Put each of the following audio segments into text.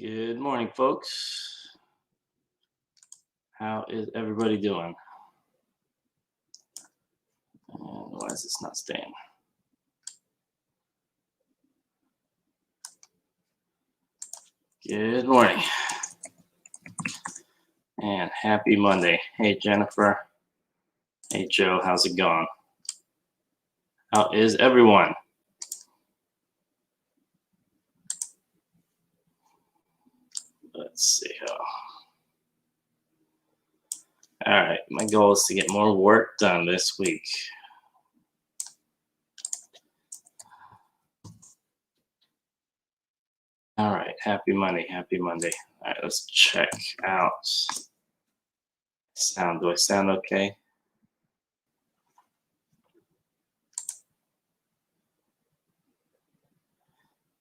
Good morning, folks. How is everybody doing? And why is this not staying? Good morning. And happy Monday. Hey, Jennifer. Hey, Joe. How's it going? How is everyone? Let's see how. All right, my goal is to get more work done this week. All right, happy Monday, happy Monday. All right, let's check out sound. Do I sound okay?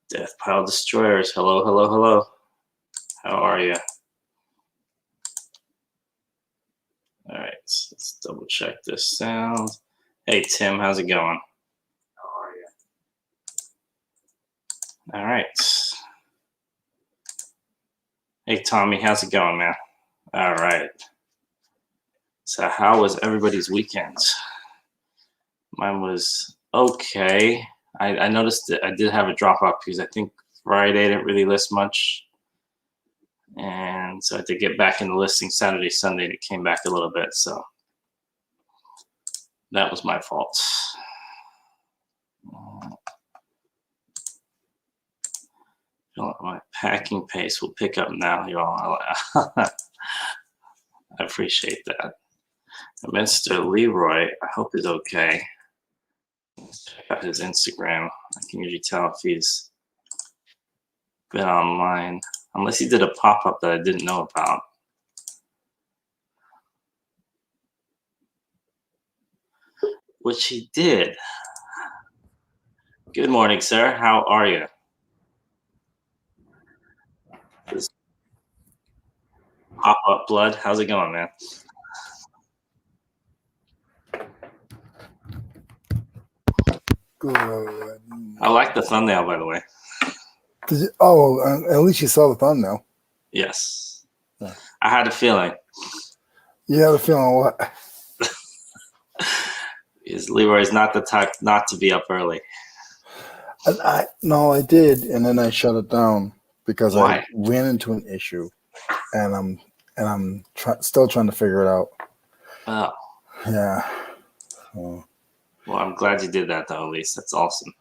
Death Pile Destroyers, hello, hello, hello. How are you? All right, so let's double check this sound. Hey, Tim, how's it going? How are you? All right. Hey, Tommy, how's it going, man? All right. So how was everybody's weekend? Mine was okay. I noticed that I did have a drop off because I think Friday didn't really list much. And so I had to get back in the listing Saturday, Sunday, and it came back a little bit. So that was my fault. My packing pace will pick up now, y'all. I appreciate that. Mr. Leroy, I hope he's okay. Check out his Instagram. I can usually tell if he's been online, unless he did a pop-up that I didn't know about. Which he did. Good morning, sir. How are you? This pop-up blood. How's it going, man? Good. I like the thumbnail, by the way. At least you saw the thumbnail. Yes. Yeah. I had a feeling. You had a feeling what? Because Leroy's not the type not to be up early. I did, and then I shut it down because Why? I ran into an issue, and I'm still trying to figure it out. Oh. Yeah. Well, I'm glad you did that, though. At least that's awesome.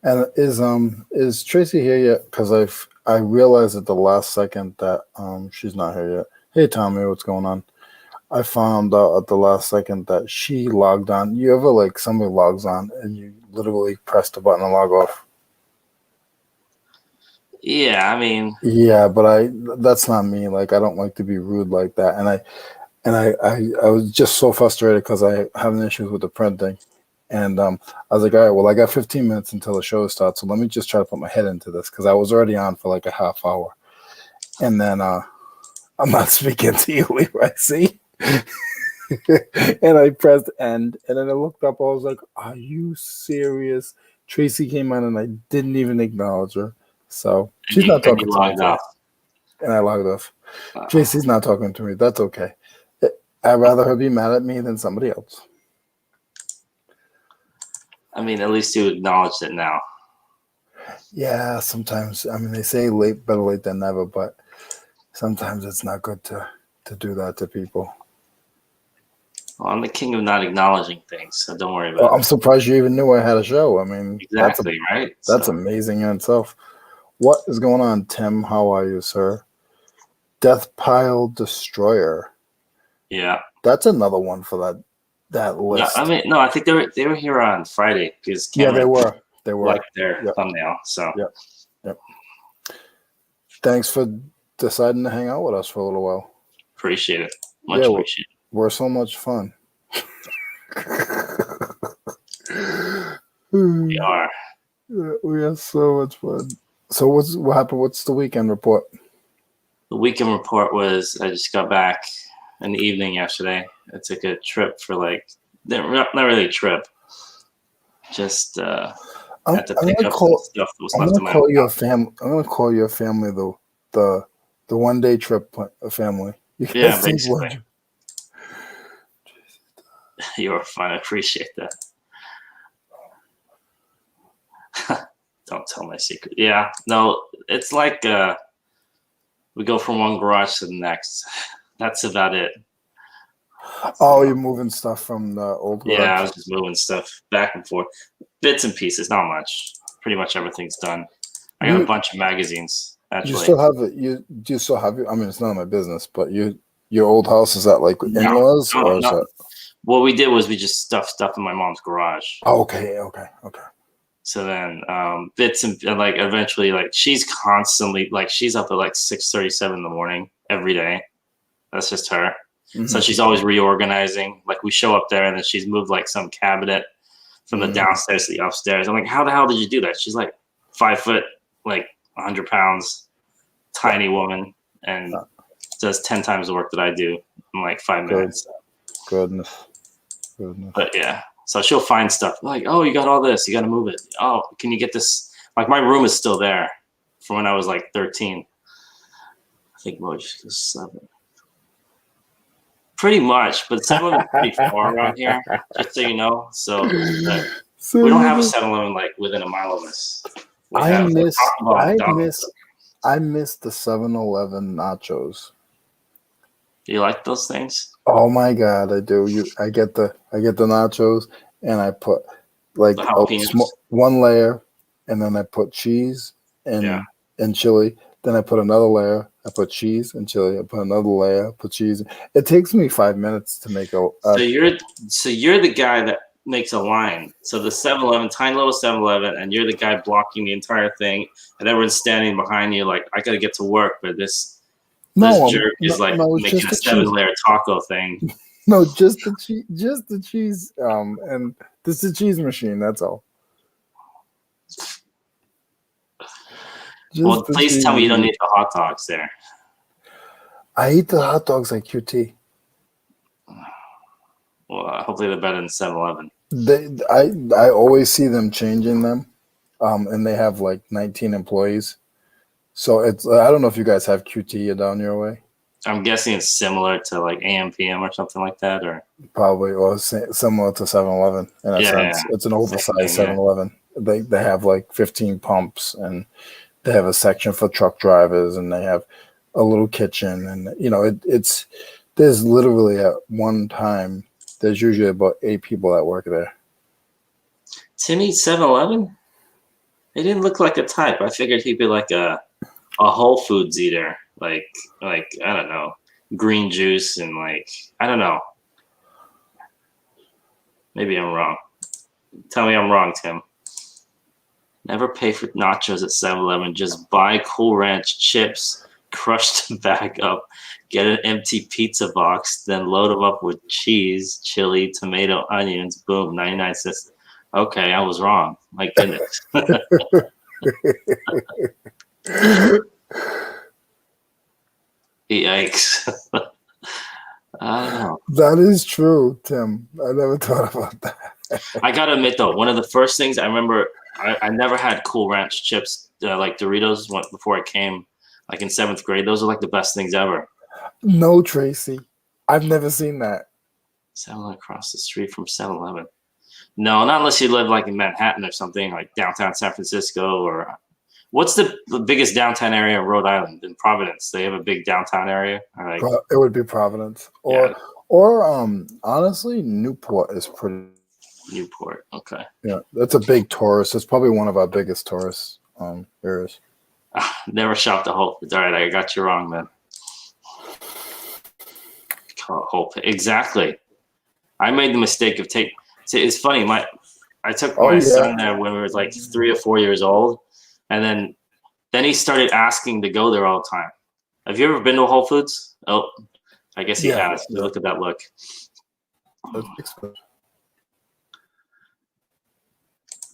And is Tracy here yet? Because I realized at the last second that she's not here yet. Hey Tommy, what's going on? I found out at the last second that she logged on. You ever somebody logs on and you literally press the button and log off? Yeah, I mean. Yeah, but that's not me. I don't like to be rude like that. And I was just so frustrated because I have an issue with the printing. And I was like, all right, well, I got 15 minutes until the show starts, so let me just try to put my head into this because I was already on for a half hour. And then I'm not speaking to you, Leroy, see? And I pressed end, and then I looked up. I was like, "Are you serious?" Tracy came on, and I didn't even acknowledge her. So she's not talking to me. And I logged off. Tracy's not talking to me. That's okay. I'd rather her be mad at me than somebody else. I mean, at least you acknowledged it now. Yeah, sometimes. I mean, they say better late than never, but sometimes it's not good to do that to people. Well, I'm the king of not acknowledging things, so don't worry about it. I'm surprised you even knew I had a show. I mean, exactly, right? That's amazing in itself. What is going on, Tim? How are you, sir? Death Pile Destroyer. Yeah. That's another one for that list. No, I think they were here on Friday because Cameron they were like their thumbnail. So yep. Thanks for deciding to hang out with us for a little while. Appreciate it. Much appreciated. We're so much fun. We are. We are so much fun. So what happened? What's the weekend report? The weekend report was I just got back in the evening yesterday. I took a trip for not really a trip. Just had to pick up some stuff that was left in my house. I'm gonna call your family though. the 1 day trip family. You Yeah, guys take basically. one. You're fun. I appreciate that. Don't tell my secret. Yeah, no, it's like we go from one garage to the next. That's about it. Oh, you're moving stuff from the old garage. Yeah, I was just moving stuff back and forth, bits and pieces, not much. Pretty much everything's done. I got a bunch of magazines. Actually, you still have it. Do you still have it? I mean, it's none of my business, but your old house, is that like in-laws no, or is no. that? What we did was we just stuffed stuff in my mom's garage. Oh, okay. So then bits and like eventually like she's constantly like she's up at like 6:37 in the morning every day. That's just her. Mm-hmm. So she's always reorganizing. Like we show up there and then she's moved like some cabinet from the downstairs to the upstairs. I'm like, how the hell did you do that? She's like 5 foot, like 100 pounds, tiny woman, and does 10 times the work that I do in like 5 minutes. Goodness. But yeah, so she'll find stuff like, oh, you got all this, you got to move it. Oh, can you get this? Like my room is still there from when I was like 13. I think most 7. Pretty much, but 7-Eleven is pretty far around here, just so you know. So we don't have a 7-Eleven like within a mile of us. I miss the 7-Eleven nachos. Do you like those things? Oh my god, I do. I get the nachos and I put like one layer, and then I put cheese and chili. Then I put another layer. I put cheese and chili. I put another layer. Put cheese. It takes me 5 minutes to make a. So you're the guy that makes a line. So the 7-Eleven, tiny little 7-Eleven, and you're the guy blocking the entire thing, and everyone's standing behind you like, I got to get to work, but this jerk is making a 7-layer taco thing. No, just the cheese, and this is the cheese machine. That's all. Well, please tell me you don't need the hot dogs there. I eat the hot dogs like QT. Well, hopefully they're better than 7-Eleven. I always see them changing them, and they have like 19 employees. So it's I don't know if you guys have QT down your way. I'm guessing it's similar to like AM PM or something like that, or probably, or similar to 7-Eleven in a sense. It's an oversized 7-Eleven. They have like 15 pumps, and they have a section for truck drivers, and they have a little kitchen, and it's there's literally at one time there's usually about 8 people that work there. Timmy 7-Eleven? He didn't look like a type. I figured he'd be like a Whole Foods eater, like I don't know, green juice and like I don't know. Maybe I'm wrong. Tell me I'm wrong, Tim. Never pay for nachos at 7-Eleven. Just buy Cool Ranch chips, crush the bag up, get an empty pizza box, then load them up with cheese, chili, tomato, onions. Boom, 99 cents. Okay, I was wrong. My goodness. Yikes. I don't know. That is true, Tim. I never thought about that. I gotta admit though, one of the first things I remember, I never had Cool Ranch chips like Doritos before it came, like in 7th grade. Those are like the best things ever. No, Tracy, I've never seen that. 7-Eleven across the street from 7-Eleven. No, not unless you live like in Manhattan or something, like downtown San Francisco. Or what's the biggest downtown area in Rhode Island? In Providence, they have a big downtown area. Like, it would be Providence, or honestly, Newport is pretty. Newport, okay. Yeah, that's a big tourist. It's probably one of our biggest tourist areas. Never shopped at Whole Foods. All right, I got you wrong, man. Exactly. I made the mistake of taking. See, it's funny. I took my son there when we were like 3 or 4 years old, and then he started asking to go there all the time. Have you ever been to Whole Foods? Oh, I guess he has. Yeah. Look at that look.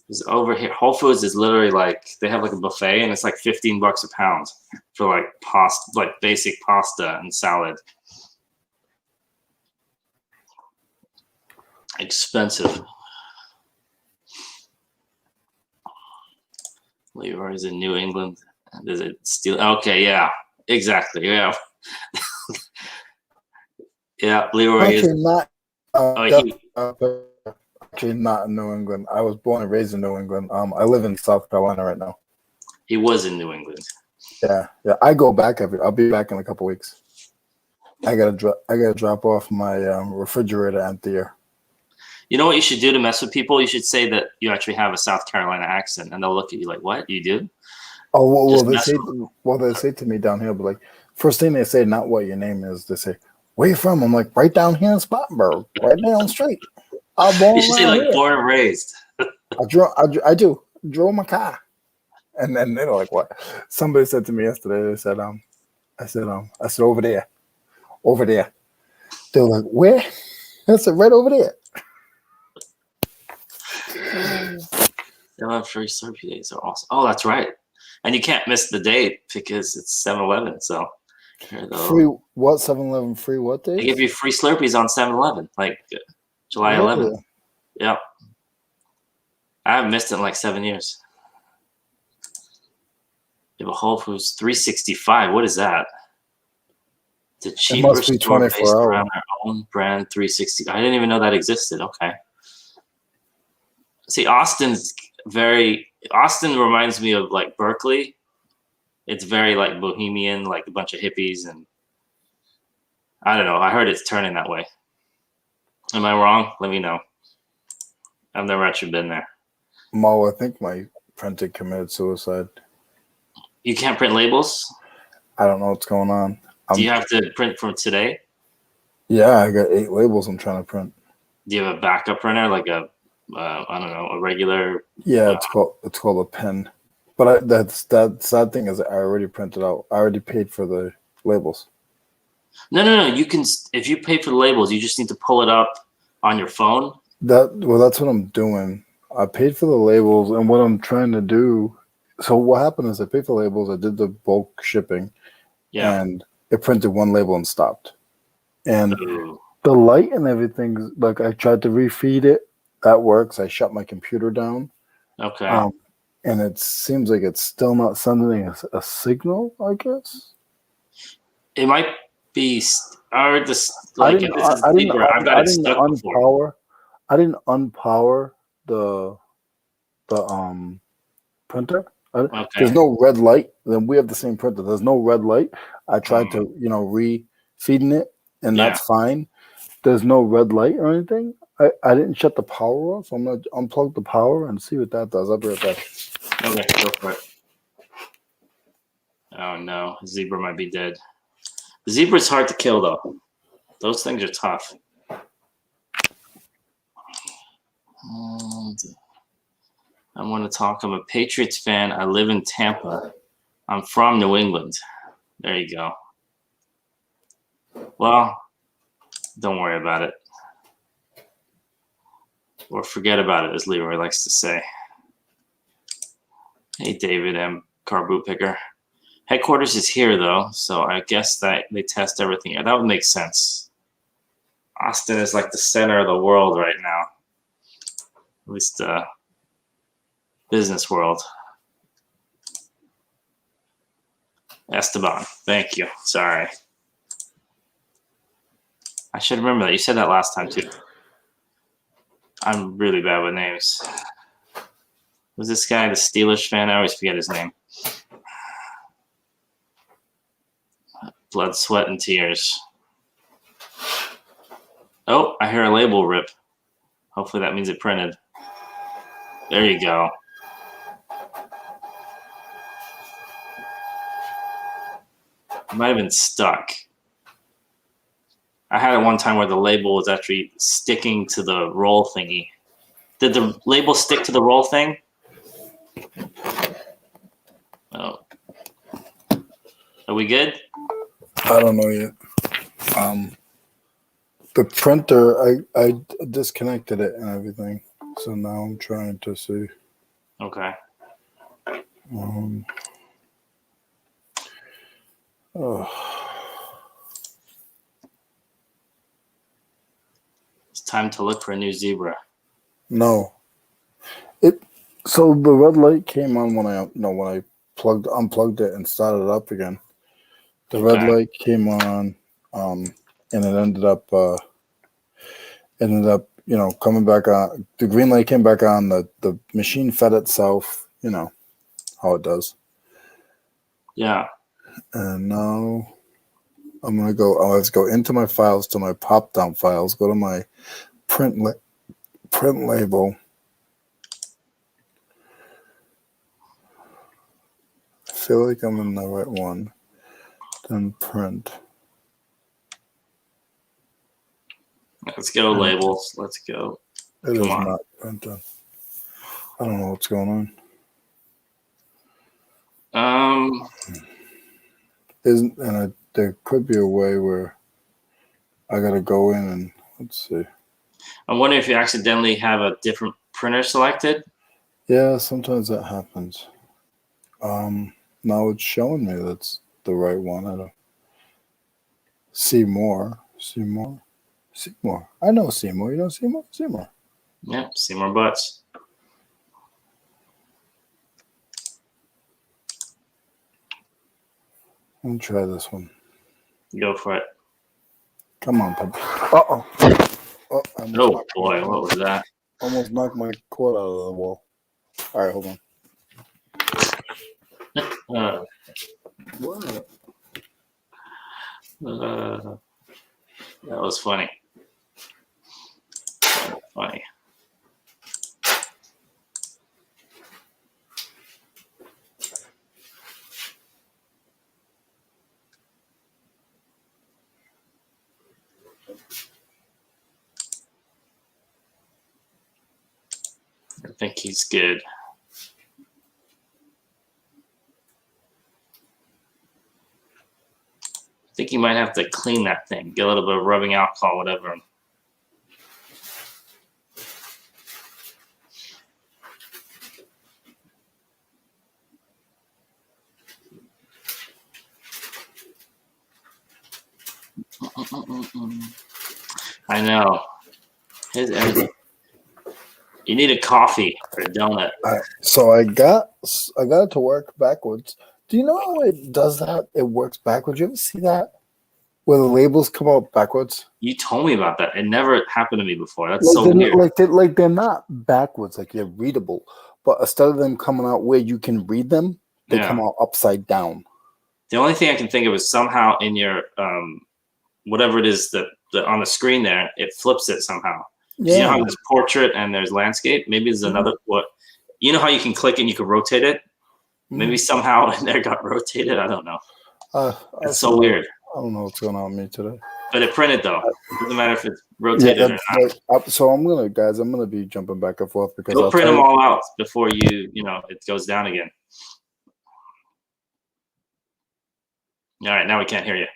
It's over here. Whole Foods is literally like they have like a buffet, and it's like $15 a pound for like pasta, like basic pasta and salad. Expensive. Leroy's in New England. Does it steal? Okay, yeah. Exactly. Yeah. Yeah. Leroy is. Actually, not. Oh, Def- actually, not in New England. I was born and raised in New England. I live in South Carolina right now. he was in New England. Yeah. I go back I'll be back in a couple weeks. I gotta drop off my refrigerator emptier. You know what you should do to mess with people? You should say that you actually have a South Carolina accent, and they'll look at you like, "What you do?" Oh well, Just mess with they say to me down here, but like first thing they say, not what your name is. They say, "Where you from?" I'm like, right down here in Spartanburg, right down the street. I'm You born should say around like here. born and raised. I drove my car, and then they're like, "What?" Somebody said to me yesterday. They said, I said over there, over there. They were like, "Where?" I said, "Right over there." They'll have free Slurpee days are awesome. Oh, that's right. And you can't miss the date because it's 7-Eleven. So here Free what? 7-Eleven free what they days? give you free Slurpees on 7-Eleven, like July 11th. Really? Yep. I haven't missed it in like 7 years. You have a Whole Foods 365. What is that? The cheaper must be store 24 based hour. around their own brand 360. I didn't even know that existed. Okay. See, Austin reminds me of like Berkeley. It's very like bohemian, like a bunch of hippies, and I don't know. I heard it's turning that way. Am I wrong? Let me know. I've never actually been there. Mo, I think my printer committed suicide. You can't print labels? I don't know what's going on. Do you have to print from today? Yeah, I got 8 labels I'm trying to print. Do you have a backup printer, like a I don't know, a regular? Yeah, it's called a pen. But that sad thing is I already printed out. I already paid for the labels. No. You can, if you pay for the labels, you just need to pull it up on your phone. That's what I'm doing. I paid for the labels, and what I'm trying to do. So what happened is I paid for labels. I did the bulk shipping, and it printed one label and stopped. And Ooh. the light and everything, like I tried to refeed it. That works. I shut my computer down. Okay. And it seems like it's still not sending a signal, I guess. It might be, or this, I like, didn't I've got it stuck before. I didn't unpower the printer. There's no red light. Then we have the same printer. There's no red light. I tried to, re-feeding it, and that's fine. There's no red light or anything. I didn't shut the power off, so I'm gonna unplug the power and see what that does. I'll be right back. Okay, go for it. Oh no, zebra might be dead. The zebra's hard to kill though. Those things are tough. I want to talk. I'm a Patriots fan. I live in Tampa. I'm from New England. There you go. Well, don't worry about it. Or forget about it, as Leroy likes to say. Hey, David M. Car Boot Picker. Headquarters is here, though, so I guess that they test everything here. That would make sense. Austin is like the center of the world right now. At least business world. Esteban, thank you. Sorry. I should remember that. You said that last time, too. I'm really bad with names. Was this guy the Steelers fan? I always forget his name. Blood, sweat, and tears. Oh, I hear a label rip. Hopefully that means it printed. There you go. It might have been stuck. I had it one time where the label was actually sticking to the roll thingy. Did the label stick to the roll thing? Oh. Are we good? I don't know yet. The printer, I disconnected it and everything. So now I'm trying to see. Okay. It's time to look for a new zebra. No. So the red light came on when I unplugged it and started it up again. The red light came on, and it ended up, coming back on. The green light came back on. The machine fed itself. You know how it does. Yeah. And now I'm gonna go. Let's go into my files, to my pop down files. Go to my print label. I feel like I'm in the right one. Then print. Let's go, labels. Let's go. It is not printed. I don't know what's going on. There could be a way where I gotta go in and let's see. I'm wondering if you accidentally have a different printer selected. Yeah, sometimes that happens. Now it's showing me that's the right one. I don't see more. I know Seymour. You know Seymour. Yeah, Seymour Butts. Let me try this one. Go for it. Come on, Pep. Oh boy, what was that? Almost knocked my cord out of the wall. All right, hold on. What? That was funny. Funny. I think he's good. I think you might have to clean that thing. Get a little bit of rubbing alcohol, whatever. I know. His energy. You need a coffee or a donut. So I got it to work backwards. Do you know how it does that? It works backwards. You ever see that? Where the labels come out backwards? You told me about that. It never happened to me before. That's so weird. They're not backwards, like they're readable. But instead of them coming out where you can read them, they come out upside down. The only thing I can think of is somehow in your whatever it is that on the screen there, it flips it somehow. Yeah. You know how there's portrait and there's landscape? Maybe there's another you know how you can click and you can rotate it? Maybe somehow in there got rotated. I don't know. That's so weird. I don't know what's going on with me today. But it printed though. It doesn't matter if it's rotated or not. So I'm gonna be jumping back and forth because I'll print them all out before it goes down again. All right, now we can't hear you.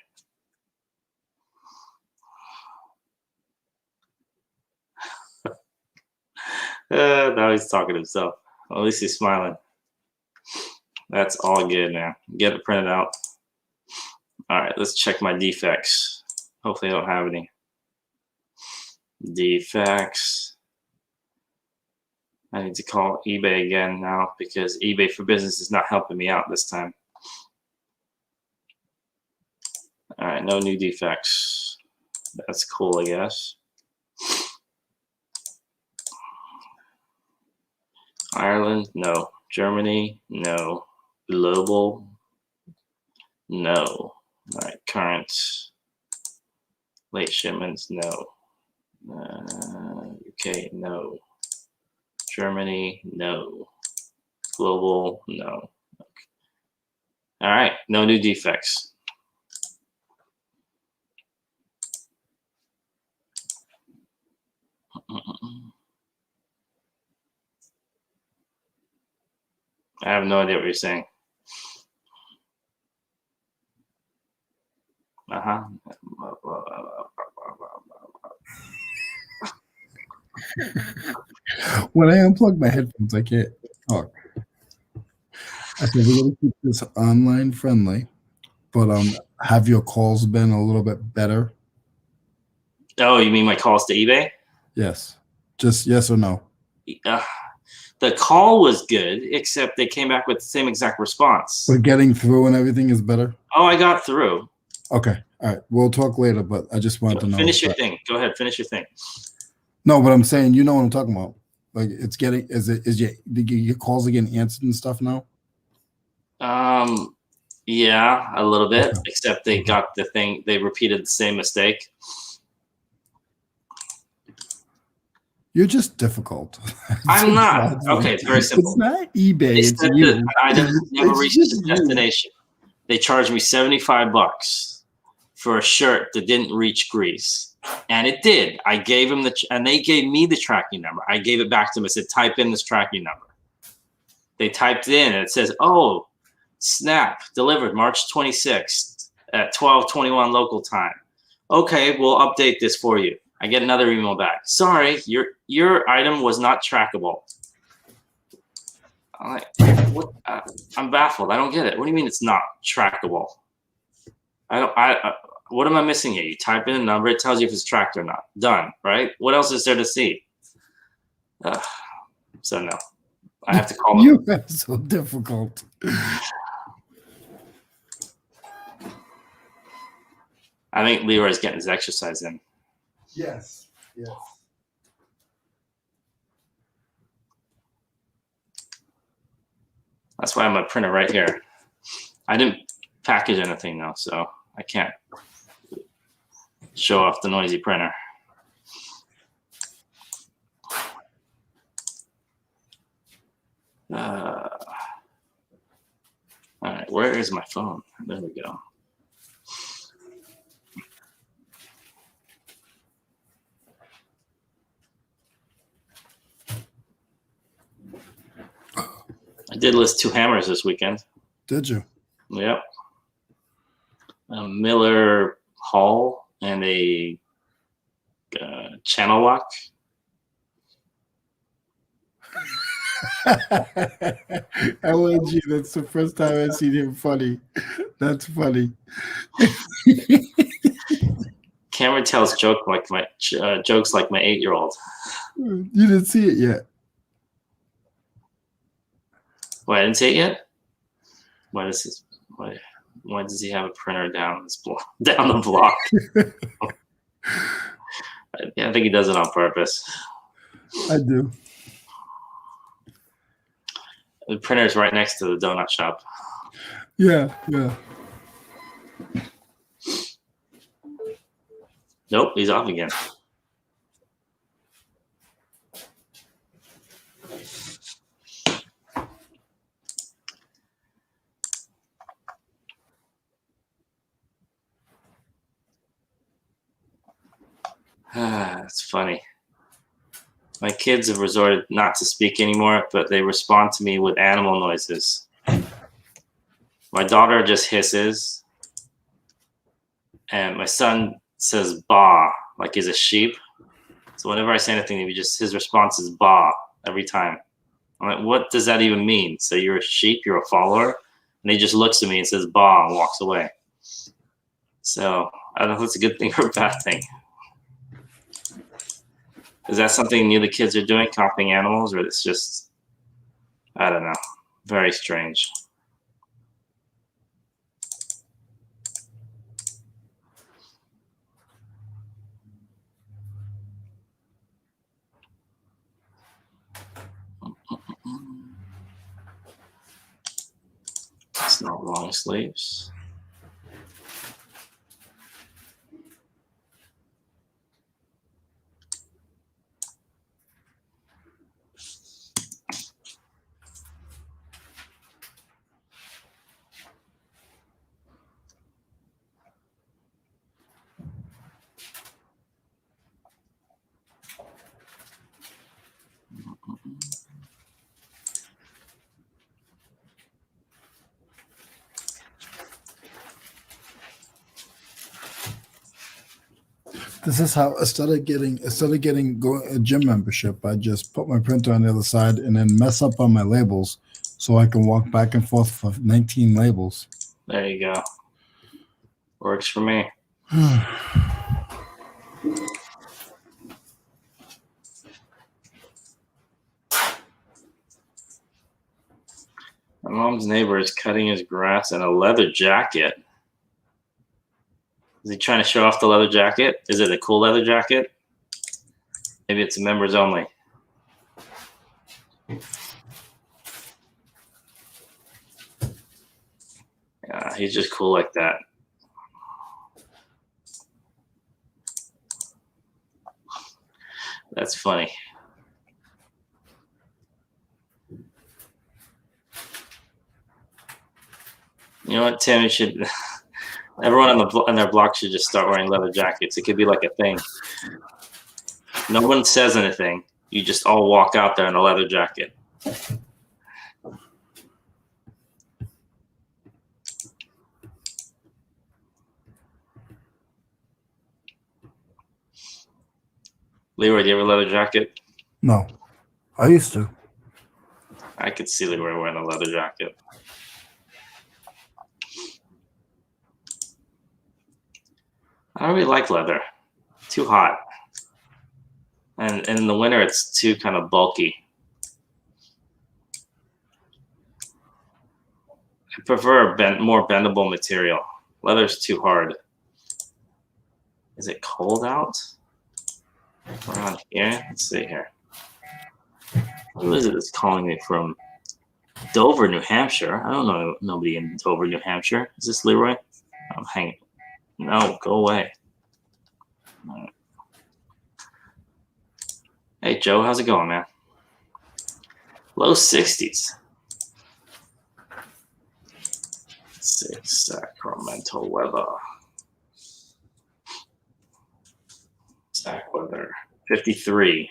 Now he's talking to himself. Well, at least he's smiling. That's all good, man. Get it printed out. All right, let's check my defects. Hopefully I don't have any defects. I need to call eBay again now because eBay for Business is not helping me out this time. All right, no new defects. That's cool, I guess. Ireland, no. Germany, no. Global, no. All right, current. Late shipments, no. UK, no. Germany, no. Global, no. Okay. All right, no new defects. I have no idea what you're saying. When I unplug my headphones, I can't talk. I said we're gonna keep this online friendly, but have your calls been a little bit better? Oh, you mean my calls to eBay? Yes. Just yes or no. The call was good, except they came back with the same exact response. But getting through and everything is better? Oh, I got through. Okay. All right. We'll talk later, but I just wanted to know. Finish your thing. Go ahead. Finish your thing. No, but I'm saying, you know what I'm talking about. Like it's getting, your calls are getting answered and stuff now? Yeah, a little bit, Okay. except they got the thing, they repeated the same mistake. You're just difficult. I'm not. Okay, it's very simple. It's not eBay. They It's said you. that item never It's reaches just its you. destination. They charged me $75 for a shirt that didn't reach Greece, and it did. I gave them and they gave me the tracking number. I gave it back to them. I said, type in this tracking number. They typed it in, and it says, "Oh, snap! Delivered March 26th at 12:21 local time." Okay, we'll update this for you. I get another email back. Sorry, your item was not trackable. I'm like, what? I'm baffled. I don't get it. What do you mean it's not trackable? What am I missing here? You type in a number, it tells you if it's tracked or not. Done, right? What else is there to see? So no, I have to call them. You are so difficult. I think Leroy's getting his exercise in. Yes. Yes. That's why I have my printer right here. I didn't package anything though, so I can't show off the noisy printer. All right, where is my phone? There we go. I did list 2 hammers this weekend. Did you? Yep. A Miller Hall and a channel lock. LNG, that's the first time I've seen him funny. That's funny. Cameron tells jokes like my 8-year-old. You didn't see it yet. Wait, I didn't see it yet? Why does he have a printer down the block? Yeah, I think he does it on purpose. I do. The printer's right next to the donut shop. Yeah, yeah. Nope, he's off again. It's funny. My kids have resorted not to speak anymore, but they respond to me with animal noises. My daughter just hisses, and my son says "baa" like he's a sheep. So whenever I say anything, his response is "baa" every time. I'm like, what does that even mean? So you're a sheep, you're a follower, and he just looks at me and says "baa" and walks away. So I don't know if it's a good thing or a bad thing. Is that something new the kids are doing, copying animals, or it's just, I don't know, very strange. It's not long sleeves. This is how I started getting a gym membership. I just put my printer on the other side and then mess up on my labels so I can walk back and forth for 19 labels. There you go. Works for me. My mom's neighbor is cutting his grass in a leather jacket. Is he trying to show off the leather jacket? Is it a cool leather jacket? Maybe it's members only. Yeah, he's just cool like that. That's funny. You know what, Tim? You should. Everyone on their block should just start wearing leather jackets. It could be like a thing. No one says anything. You just all walk out there in a leather jacket. Leroy, do you have a leather jacket? No, I used to. I could see Leroy wearing a leather jacket. I don't really like leather. Too hot. And in the winter, it's too kind of bulky. I prefer a more bendable material. Leather's too hard. Is it cold out? Around here? Let's see here. Who is it that's calling me from Dover, New Hampshire? I don't know nobody in Dover, New Hampshire. Is this Leroy? I'm hanging. No, go away. Right. Hey, Joe, how's it going, man? Low 60s. 6 Sacramento weather. Sac weather. 53.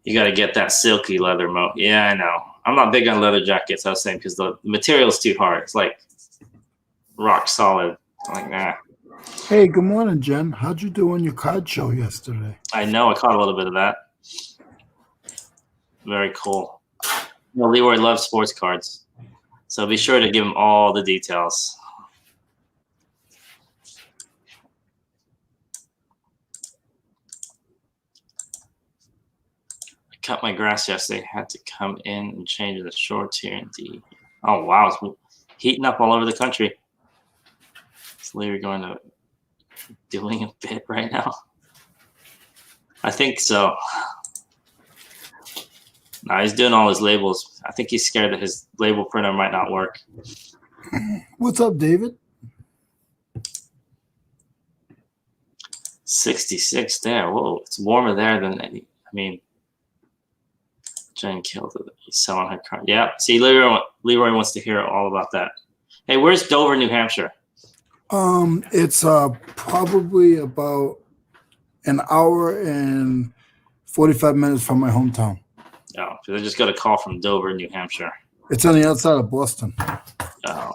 You got to get that silky leather mo. Yeah, I know. I'm not big on leather jackets, I was saying, because the material's too hard. It's like rock solid. I'm like, nah. Hey, good morning, Jen. How'd you do on your card show yesterday? I know. I caught a little bit of that. Very cool. You know, Leroy loves sports cards, so be sure to give him all the details. I cut my grass yesterday. Had to come in and change the shorts here. Indeed. Oh wow, it's heating up all over the country. Is Leroy going to doing a bit right now? I think so. No, he's doing all his labels. I think he's scared that his label printer might not work. What's up, David? 66 there. Whoa, it's warmer there than any. I mean, Jen killed it. He's selling her car. Yeah, see, Leroy wants to hear all about that. Hey, where's Dover, New Hampshire? It's probably about an hour and 45 minutes from my hometown. Oh, I just got a call from Dover, New Hampshire. It's on the outside of Boston. Oh,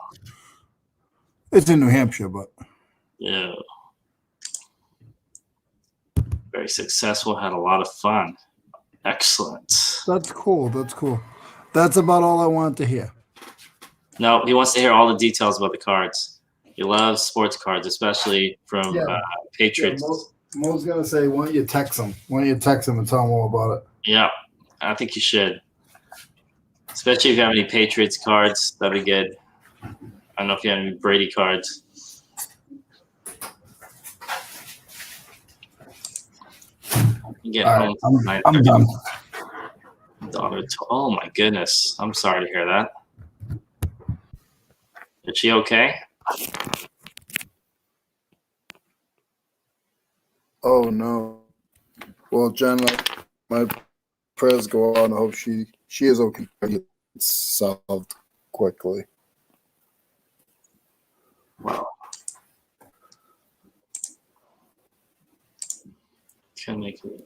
It's in New Hampshire, but yeah. Very successful. Had a lot of fun. Excellent. that's cool. That's cool. That's about all I wanted to hear. No, he wants to hear all the details about the cards. He loves sports cards, especially from Patriots. Mo's gonna say, "Why don't you text him? Why don't you text him and tell him all about it?" Yeah, I think you should. Especially if you have any Patriots cards, that'd be good. I don't know if you have any Brady cards. You get All home right, I'm done. daughter. Oh my goodness, I'm sorry to hear that. Is she okay? Oh no. Well, Jen, my prayers go on. I hope she is okay. It's solved quickly. Wow.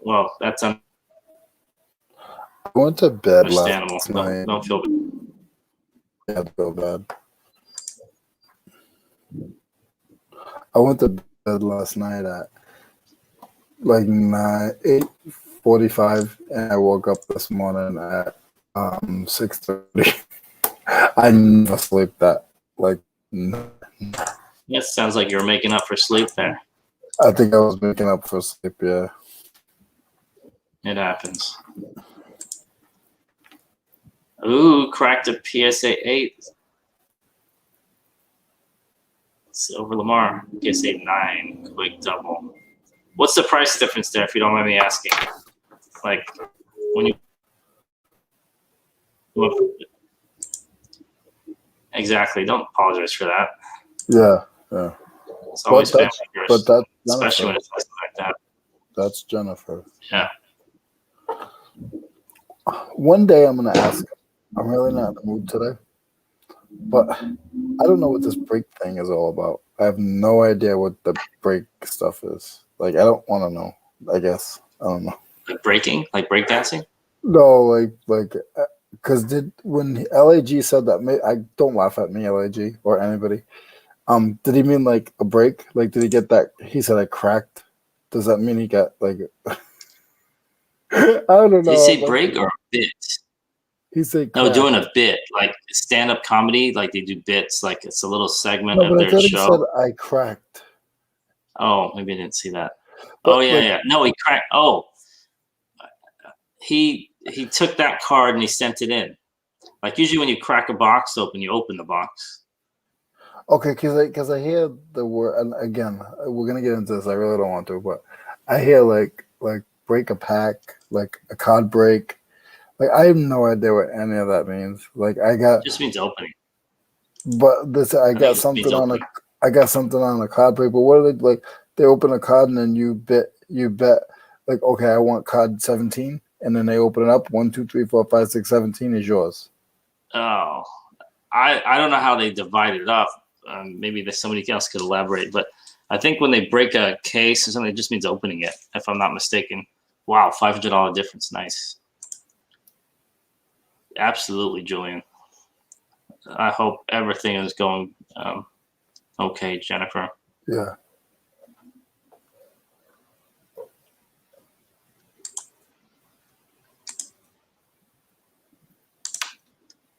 Well, that's I went to bed understandable. last night. Don't feel bad. Yeah, I feel bad. I went to bed last night at like 8:45, and I woke up this morning at 6:30. I never sleep that like. That sounds like you were making up for sleep there. I think I was making up for sleep. Yeah. It happens. Ooh, cracked a PSA 8. Silver Lamar, PSA 9, quick double. What's the price difference there, if you don't mind me asking? Like, when you exactly, don't apologize for that. Yeah. It's always family but first, that's especially Jennifer. when it's something like that. That's Jennifer. Yeah. One day I'm gonna ask. I'm really not in the mood today, but I don't know what this break thing is all about. I have no idea what the break stuff is. Like, I don't want to know. I guess I don't know. Like breaking, like breakdancing. No, because when LAG said that, I don't laugh at me, LAG or anybody. Did he mean like a break? Like, did he get that? He said I cracked. Does that mean he got like? I don't know. Did he say break or a bit? He said no, crack. doing a bit, like stand-up comedy, like they do bits, like it's a little segment No, of but I their thought he show. said I cracked. Oh, maybe I didn't see that. But, oh yeah. No, he cracked. Oh, he took that card and he sent it in. Like usually when you crack a box open, you open the box. Okay, because I hear the word, and again, we're gonna get into this. I really don't want to, but I hear like break a pack, like a card break. Like, I have no idea what any of that means. Like, It just means opening. but I got something on a card break. But what are they like? They open a card and then you bet like, okay, I want card 17, and then they open it up. 1, 2, 3, 4, 5, 6, 17 is yours. Oh, I don't know how they divide it up. Maybe somebody else could elaborate, but I think when they break a case or something, it just means opening it, if I'm not mistaken. Wow, $500 difference. Nice. Absolutely, Julian. I hope everything is going okay, Jennifer. Yeah.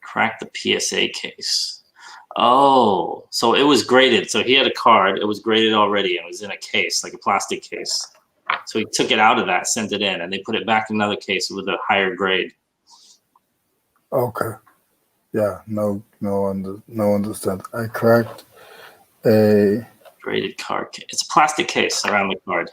Crack the PSA case. Oh, so it was graded. So he had a card. It was graded already. And it was in a case, like a plastic case. So he took it out of that, sent it in, and they put it back in another case with a higher grade. Okay. Yeah. No understand. I cracked a Graded card case. It's a plastic case around the card.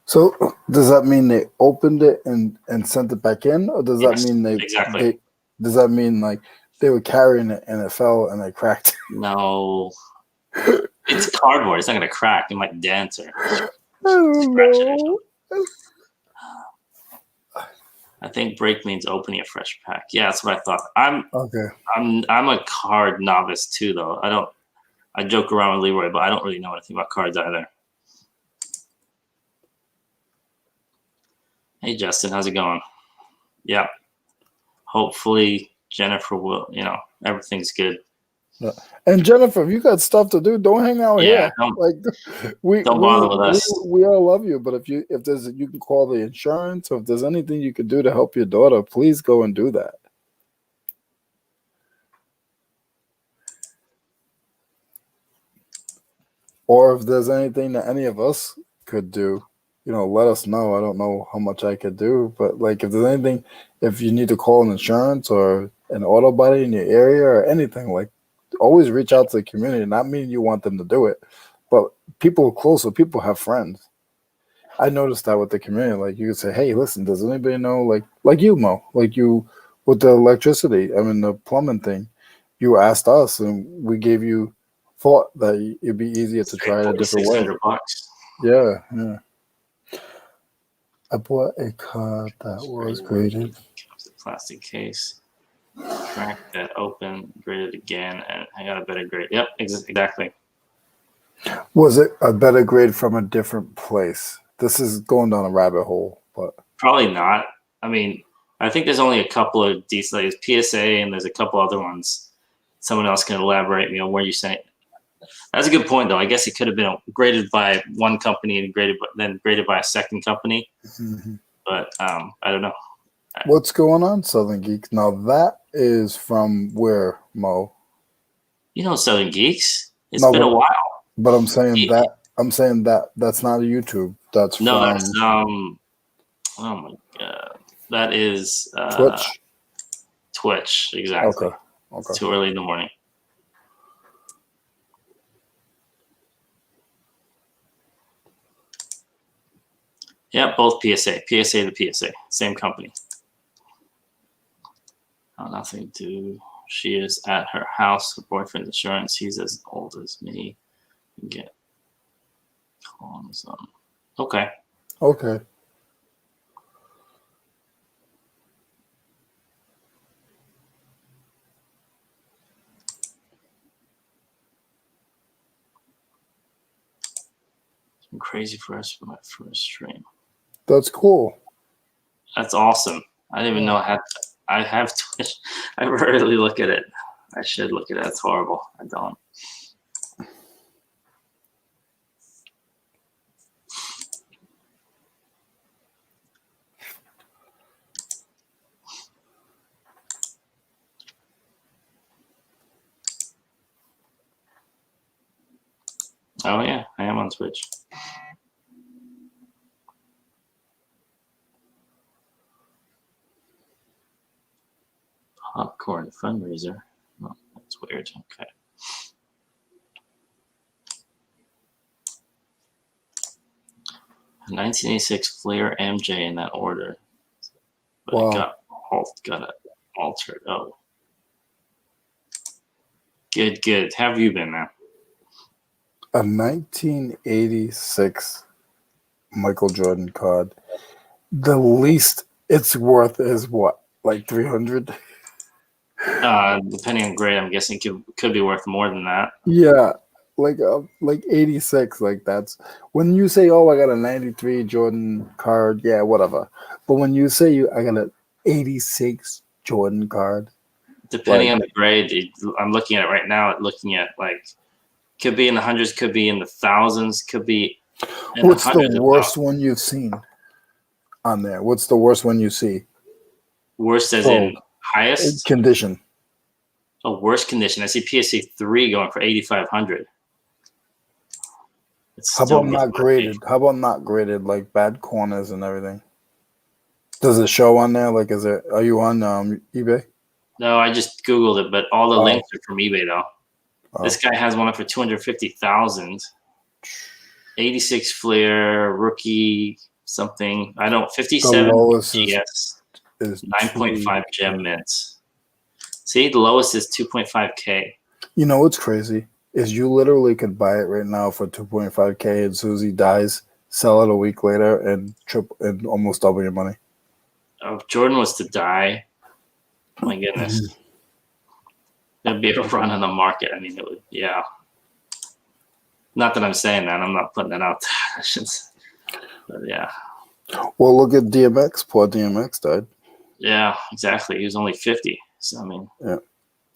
So does that mean they opened it and sent it back in, or does that mean exactly. Does that mean like they were carrying it and it fell and they cracked? No, it's cardboard. It's not gonna crack. It might dent or I don't know. I think break means opening a fresh pack. Yeah, that's what I thought. I'm a card novice too, though. I joke around with Leroy, but I don't really know anything about cards either. Hey, Justin, how's it going? Yeah. Hopefully Jennifer will, everything's good. Yeah. And Jennifer, if you got stuff to do, don't hang out here. Don't bother with us. We all love you, but you can call the insurance, or if there's anything you can do to help your daughter, please go and do that. Or if there's anything that any of us could do, let us know. I don't know how much I could do, but like if there's anything, if you need to call an insurance or an auto body in your area or anything, like always reach out to the community. Not mean you want them to do it, but people closer, people have friends. I noticed that with the community. Like you could say, hey, listen, does anybody know like you, Mo, like you with the electricity, the plumbing thing, you asked us and we gave you thought that it'd be easier to try it a different way. $600. Yeah. I bought a card that was graded. Plastic case. Crack that open, graded again, and I got a better grade. Yep, exactly. Was it a better grade from a different place? This is going down a rabbit hole, but probably not. I think there's only a couple of decent, like PSA, and there's a couple other ones. Someone else can elaborate on where you're saying. That's a good point, though. I guess it could have been graded by one company and then graded by a second company. Mm-hmm. But I don't know. What's going on, Southern Geeks? Now that is from where, Mo? Southern Geeks. It's been a while. But I'm saying that's not a YouTube. That's from oh my god, that is Twitch. Twitch, exactly. Okay. It's too early in the morning. Yeah, both PSA to PSA, same company. Oh, nothing to do. She is at her house. Her boyfriend's insurance. He's as old as me. Get calls on. Okay. Okay. It's been crazy for us for my first stream. That's cool. That's awesome. I didn't even know I have Twitch. I rarely look at it. I should look at it. That's horrible. I don't. Oh yeah, I am on Twitch. Popcorn fundraiser. Oh, that's weird. Okay. A 1986 Flair MJ in that order, but Wow. it got altered. Oh, good. How have you been, man? A 1986 Michael Jordan card. The least it's worth is what, like 300? Depending on grade, I'm guessing could be worth more than that. Yeah, like 86. Like that's when you say, "Oh, I got a 93 Jordan card." Yeah, whatever. But when you say I got an 86 Jordan card, Depending on the grade, I'm looking at it right now. Looking at like could be in the hundreds, could be in the thousands, could be. What's the worst one you've seen on there? What's the worst one you see? Worst as in highest condition. Oh, worst condition. I see PSA 3 going for 8,500. How about not graded? How about not graded, like bad corners and everything? Does it show on there? Like, are you on eBay? No, I just Googled it, but all the links are from eBay though. Oh. This guy has one up for 250,000. 86 Flair rookie something. I don't 57 GS is 9.5 gem mints. See, the lowest is 2.5K. You know what's crazy is you literally could buy it right now for 2.5K, and Susie dies, sell it a week later, and almost double your money. If Jordan was to die, my goodness, there'd be a run on the market. I mean, it would, yeah. Not that I'm saying that. I'm not putting that out there. But yeah. Well, look at DMX. Poor DMX died. Yeah, exactly. He was only 50. So, I mean. Yeah.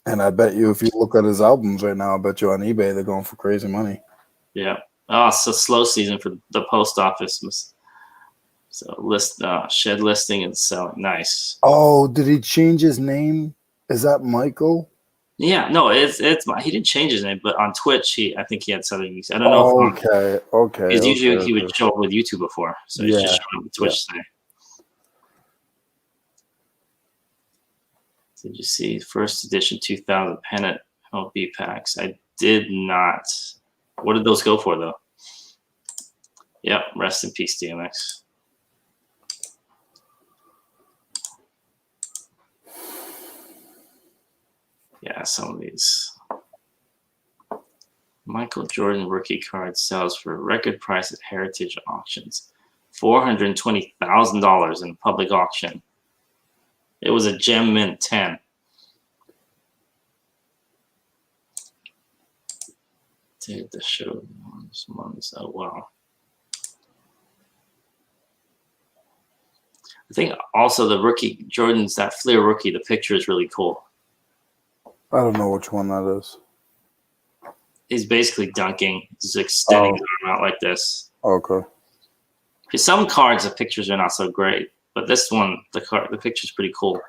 And I bet you if you look at his albums right now, I bet you on eBay they're going for crazy money. Yeah. Oh, it's a slow season for the post office. So shed listing and selling. Nice. Oh, did he change his name? Is that Michael? Yeah, no, it's he didn't change his name, but on Twitch I think he had something. I don't know. Okay. Because usually he would show up with YouTube before, so he's just showing up with Twitch today. Did you see first edition 2000 pennant MLB packs? I did not. What did those go for though? Yep, rest in peace, DMX. Yeah, some of these. Michael Jordan rookie card sells for a record price at Heritage Auctions. $420,000 in public auction. It was a gem mint 10. Did the show months? Oh wow. I think also the rookie Jordan's that Flair rookie. The picture is really cool. I don't know which one that is. He's basically dunking. He's extending his arm out like this. Okay. Some cards, the pictures are not so great, but this one, the picture's pretty cool.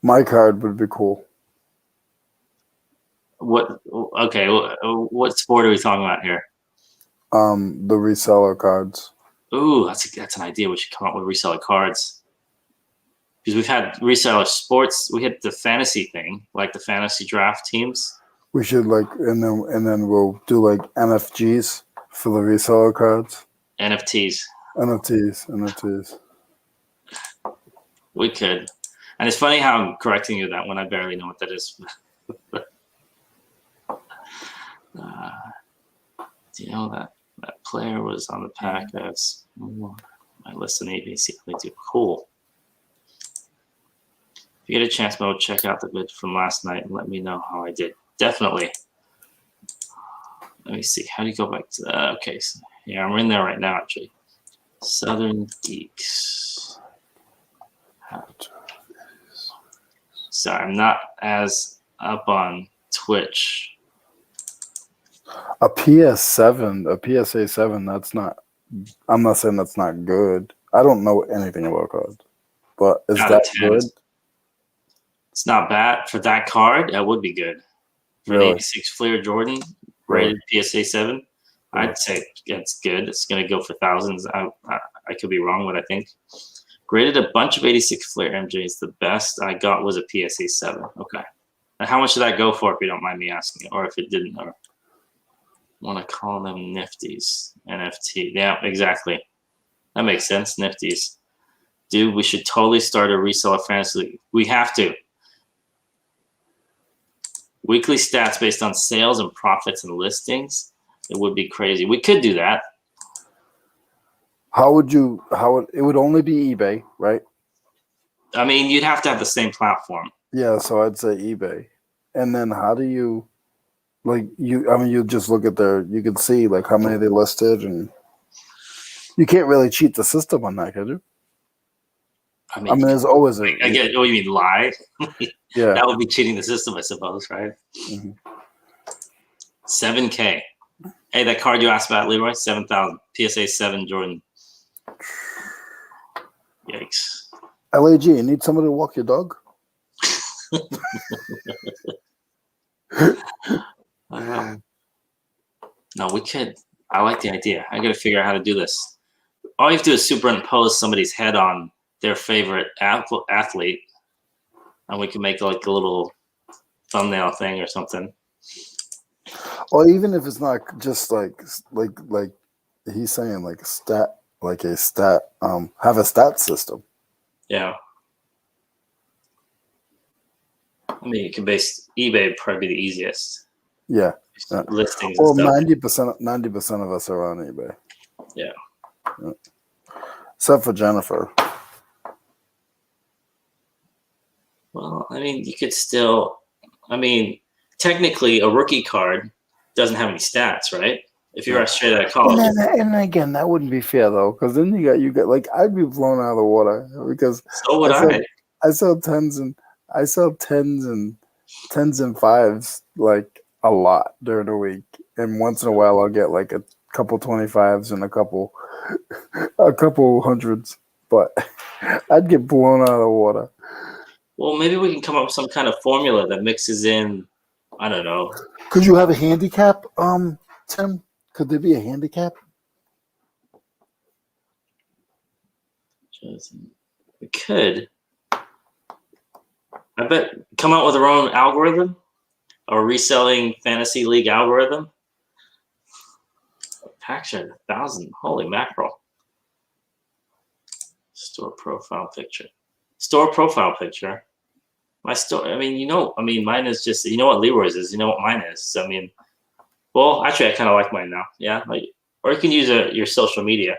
My card would be cool. What? Okay. What sport are we talking about here? The reseller cards. Ooh, that's an idea. We should come up with reseller cards. because we've had reseller sports. We had the fantasy thing, like the fantasy draft teams. We should and then we'll do like NFGs for the reseller cards. NFTs. NFTs. We could. And it's funny how I'm correcting you that when I barely know what that is. Do you know that player was on the pack as my list in ABC? They do cool. If you get a chance, Mo, check out the vid from last night and let me know how I did. Definitely. Let me see. How do you go back to that? Okay. So, yeah, I'm in there right now, actually. Southern Geeks. So I'm not as up on Twitch. A PS7, a PSA 7, that's not, I'm not saying that's not good. I don't know anything about cards. But is that good? It's not bad. For that card, that would be good. For Really? an 86 Fleer Jordan, rated PSA 7, I'd say it's good. It's going to go for thousands. I could be wrong, but I think. Graded a bunch of 86 Fleer MJs. The best I got was a PSA 7. Okay. And how much did that go for, if you don't mind me asking? Or if it didn't, or want to call them Nifties. NFT. Yeah, exactly. That makes sense. Nifties. Dude, we should totally start a reseller fantasy league. We have to. Weekly stats based on sales and profits and listings. It would be crazy. We could do that. It would only be eBay, right? I mean, you'd have to have the same platform. Yeah, so I'd say eBay. And then how do you, you just look at you can see like how many they listed, and you can't really cheat the system on that, could you? I mean there's always I get, oh, you mean live? Yeah. That would be cheating the system, I suppose, right? Mm-hmm. 7K. Hey, that card you asked about, Leroy, 7,000. PSA 7 Jordan. Yikes. LAG, you need somebody to walk your dog? No, we could. I like the idea. I got to figure out how to do this. All you have to do is superimpose somebody's head on their favorite athlete, and we can make like a little thumbnail thing or something. Or even if it's not just like he's saying, have a stat system. Yeah. I mean, you can base eBay would probably be the easiest. Yeah. Listings. Well, and stuff. 90% of us are on eBay. Yeah. Except for Jennifer. Well, I mean, you could still. I mean, technically, a rookie card doesn't have any stats, right? If you're straight out of college. And again, that wouldn't be fair though, because then you got like I'd be blown out of the water because So would I. I sell tens and fives like a lot during the week, and once in a while I'll get like a couple 25s and a couple hundreds, but I'd get blown out of the water. Well, maybe we can come up with some kind of formula that mixes in. I don't know. Could you have a handicap, Tim? Could there be a handicap? We could. I bet come out with our own algorithm, or reselling fantasy league algorithm. Pack share 1,000. Holy mackerel. Store profile picture. My store. I mean, mine is just. You know what Leroy's is. You know what mine is. I mean, well, actually, I kind of like mine now. Yeah, or you can use your social media.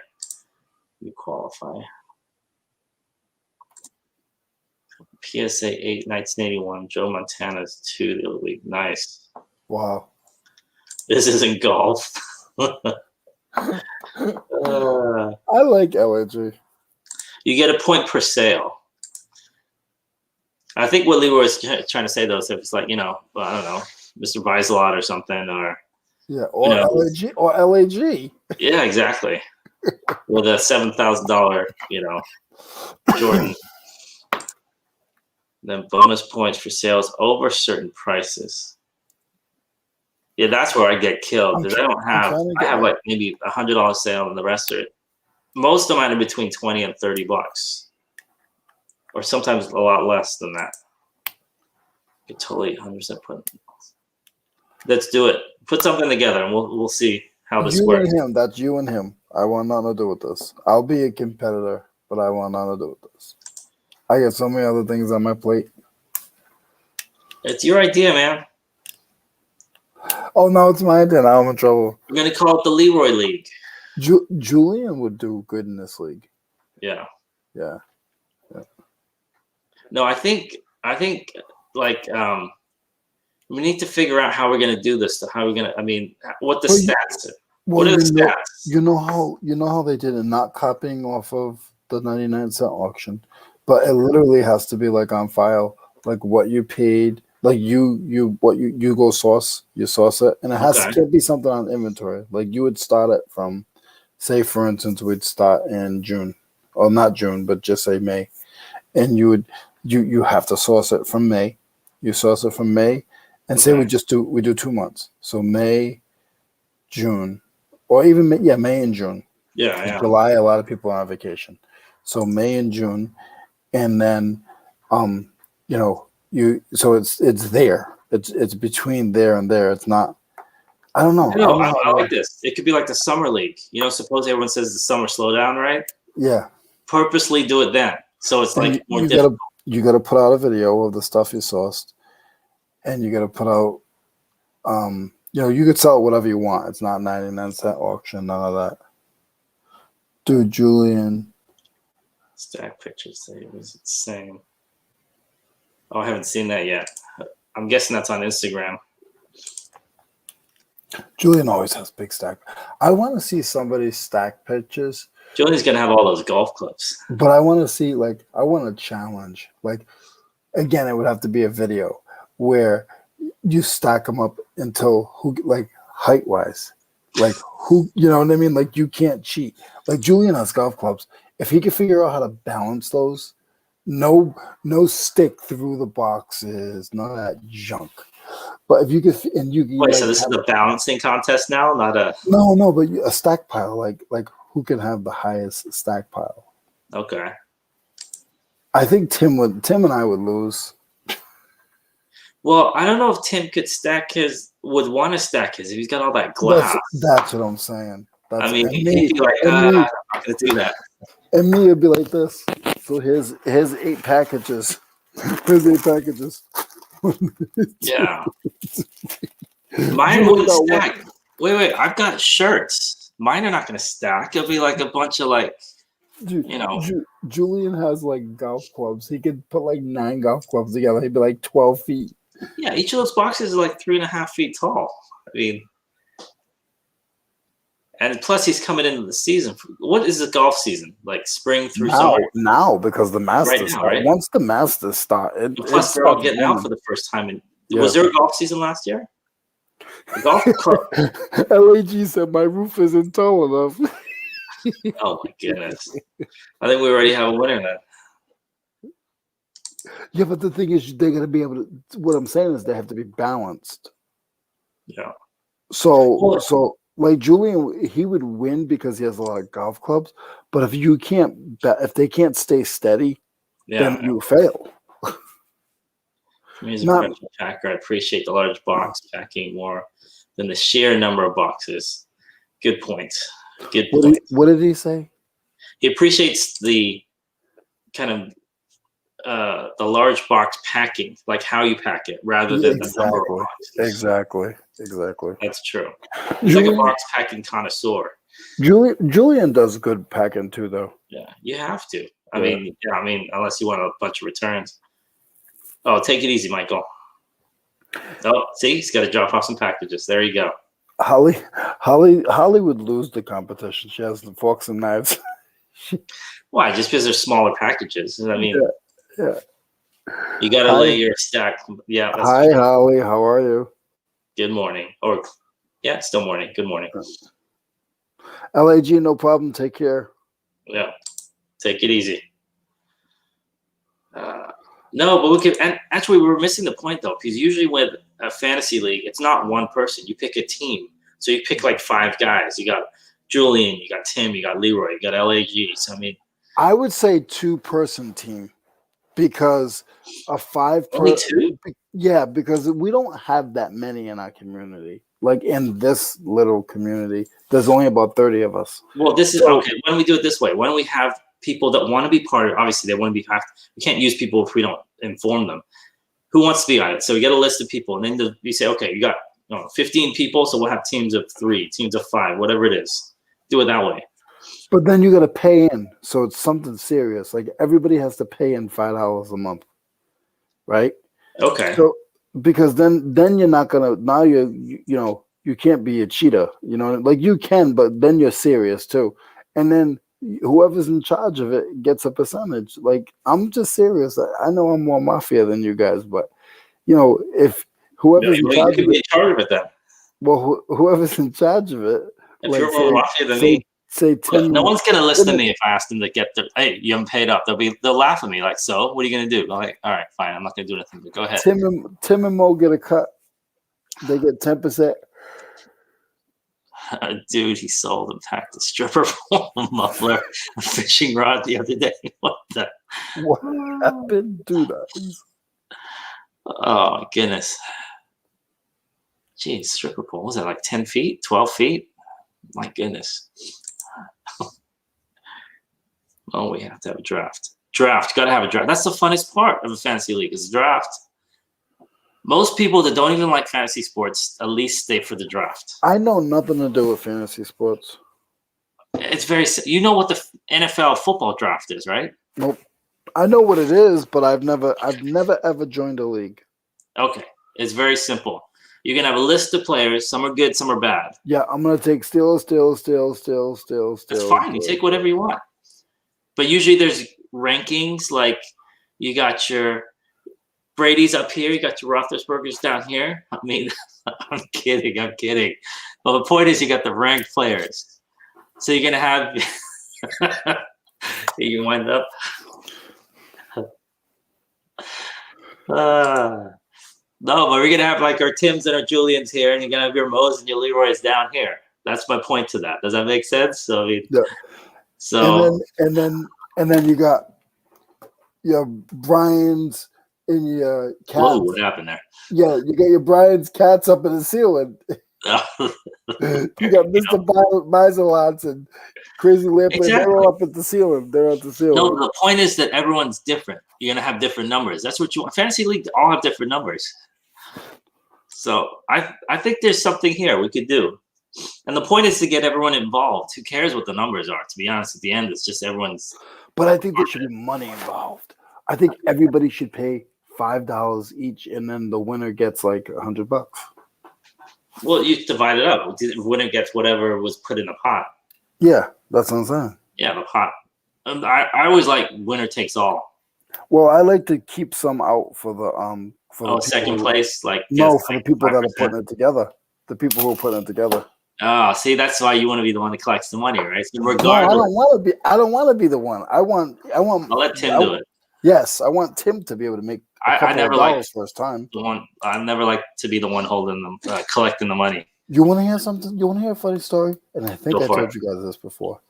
You qualify. PSA 8, 1981. Joe Montana's 2 the other week. Nice. Wow. This isn't golf. I like LAG. You get a point per sale. I think what Leroy is trying to say, though, is if it's like, I don't know, Mr. Vizslot or something, or or LAG. Yeah, exactly. With a $7,000, Jordan. Then bonus points for sales over certain prices. Yeah, that's where I get killed because I have like maybe $100 sale and the rest are most of mine are between $20 and $30. or sometimes a lot less than that. You totally 100% put. Let's do it. Put something together, and we'll see how this You works. and him. That's you and him. I want nothing to do with this. I'll be a competitor, but I want nothing to do with this. I got so many other things on my plate. It's your idea, man. Oh, no, it's my idea. Now I'm in trouble. We're gonna call it the Leroy League. Julian would do good in this league. Yeah. Yeah. No, I think like we need to figure out how we're gonna do this. How we're gonna. I mean, what the stats? What are the stats? You know how they did it, not copying off of the 99-cent auction, but it literally has to be like on file, like what you paid, like you go source, you source it, and it can't be something on inventory. Like you would start it from, say for instance, we'd start in June, or not June, but just say May, and you have to source it from May. You source it from May, and say we do 2 months, so May, June. Or even May and June. Yeah. July, a lot of people are on vacation, so May and June, and then, so it's there. It's between there and there. It's not. I don't know. I like this. It could be like the summer league. Suppose everyone says the summer slowdown, right? Yeah. Purposely do it then, so it's like more difficult. You got to put out a video of the stuff you sourced, and you got to put out. You could sell it whatever you want. It's not 99-cent auction, none of that. Dude, Julian. Stack pictures. It was insane. Oh, I haven't seen that yet. I'm guessing that's on Instagram. Julian always has big stack. I want to see somebody's stack pictures. Julian's going to have all those golf clubs. But I want to see, I want a challenge. Again, it would have to be a video where you stack them up until height wise, you know what I mean? Like you can't cheat. Like Julian has golf clubs. If he could figure out how to balance those, no stick through the boxes, none of that junk. But if you could, and you wait, so this is a balancing contest now, not a no, but a stack pile, like who can have the highest stack pile? Okay. I think Tim and I would lose. Well, I don't know if Tim would want to stack his if he's got all that glass. That's what I'm saying. He'd be like, I'm not going to do that. And me would be like this. So here's 8 packages. Here's 8 packages. Yeah. Mine wouldn't stack. Wait. I've got shirts. Mine are not going to stack. It'll be like a bunch of Julian has golf clubs. He could put 9 golf clubs together. He'd be 12 feet. Yeah, each of those boxes is 3.5 feet tall. I mean, and plus he's coming into the season. What is the golf season? Spring through summer? Now, because the Masters start. Right? Once the Masters start, plus they're all getting out for the first time. Was there a golf season last year? A golf club. LAG said my roof isn't tall enough. Oh my goodness! I think we already have a winner then. Yeah, but the thing is, they're going to be able to. What I'm saying is, they have to be balanced. Yeah. So Julian, he would win because he has a lot of golf clubs. But if they can't stay steady, then you fail. Me as a professional packer, I appreciate the large box packing more than the sheer number of boxes. Good point. Good point. What did he say? He appreciates the kind of the large box packing, like how you pack it, rather than the number of boxes. Exactly. That's true. He's like a box packing connoisseur. Julian does good packing too, though. Yeah, you have to. I mean, unless you want a bunch of returns. Oh, take it easy, Michael. Oh, see, he's got to drop off some packages. There you go. Holly would lose the competition. She has the forks and knives. Why? Just because they're smaller packages. I mean, yeah. You got to lay your stack. Yeah. Hi, true. Holly. How are you? Good morning. Still morning. Good morning. LAG, no problem. Take care. Yeah. Take it easy. No, but we could. And actually, we were missing the point though, because usually with a fantasy league, it's not one person. You pick a team. So you pick 5 guys. You got Julian, you got Tim, you got Leroy, you got LAG. So I mean, I would say 2-person team. because a Only two? yeah, because we don't have that many in our community. Like in this little community, there's only about 30 of us. Well, this is So- okay. Why don't we do it this way? Why don't we have people that want to be part of it? Obviously, they want to be packed. We can't use people if we don't inform them. Who wants to be on it? So we get a list of people, and then we say, okay, you got 15 people, so we'll have teams of 3, teams of 5, whatever it is. Do it that way. But then you got to pay in, so it's something serious. Like everybody has to pay in $5 a month, right? Okay. So because then you're not gonna now you can't be a cheater, like you can, but then you're serious too, and then whoever's in charge of it gets a percentage. Like I'm just serious. I know I'm more mafia than you guys, but if whoever's in charge of be it, in charge of it then. well, whoever's in charge of it, If like you're more mafia than me. Say Look, 10. no one's gonna listen to me if I ask them to get their. Hey, you haven't paid up. They'll laugh at me like, so what are you gonna do? I'm like, all right, fine. I'm not gonna do anything. But go ahead. Tim and Mo get a cut. They get 10%. Dude, he sold and packed a stripper pole, a muffler, a fishing rod the other day. What the? What happened, dude? Oh my goodness. Geez, stripper pole. Was that like 10 feet, 12 feet? My goodness. Oh, we have to have a draft. Draft. Got to have a draft. That's the funnest part of a fantasy league is the draft. Most people that don't even like fantasy sports at least stay for the draft. I know nothing to do with fantasy sports. It's very. You know what the NFL football draft is, right? Nope. I know what it is, but I've never ever joined a league. Okay, it's very simple. You can have a list of players. Some are good, some are bad. Yeah, I'm gonna take Steelers. That's fine. You take whatever you want. But usually there's rankings. Like you got your Brady's up here. You got your Roethlisberger's down here. I mean, I'm kidding. Well, the point is you got the ranked players. So you're gonna have. You can wind up. No, but we're gonna have like our Tims and our Julians here, and you're gonna have your Mo's and your Leroy's down here. That's my point to that. Does that make sense? So I mean, yeah. So and then you got your Brian's and your cats. Whoa, what happened there? Yeah, you got your Brian's cats up in the ceiling. You got Mr. Bisolats and Crazy Lamp. Exactly. They're all up at the ceiling. No, the point is that everyone's different. You're gonna have different numbers. That's what you want. Fantasy league all have different numbers. So I think there's something here we could do. And the point is to get everyone involved. Who cares what the numbers are? To be honest, at the end, it's just everyone's. But I think there should be money involved. I think everybody should pay $5 each, and then the winner gets like $100. Well, you divide it up. The winner gets whatever was put in the pot. Yeah, that's what I'm saying. Yeah, the pot. I always like winner takes all. Well, I like to keep some out for the second place, like no, just for like the people that 5%. are putting it together. The people who are putting it together. Oh, see, that's why you want to be the one that collects the money, right? So No, I regardless, don't want to be the one. I want. I'll let Tim do it. Yes, I want Tim to be able to make a couple of dollars first time. I never like to be the one holding them, collecting the money. You want to hear something? You want to hear a funny story? And I think I told you guys this before.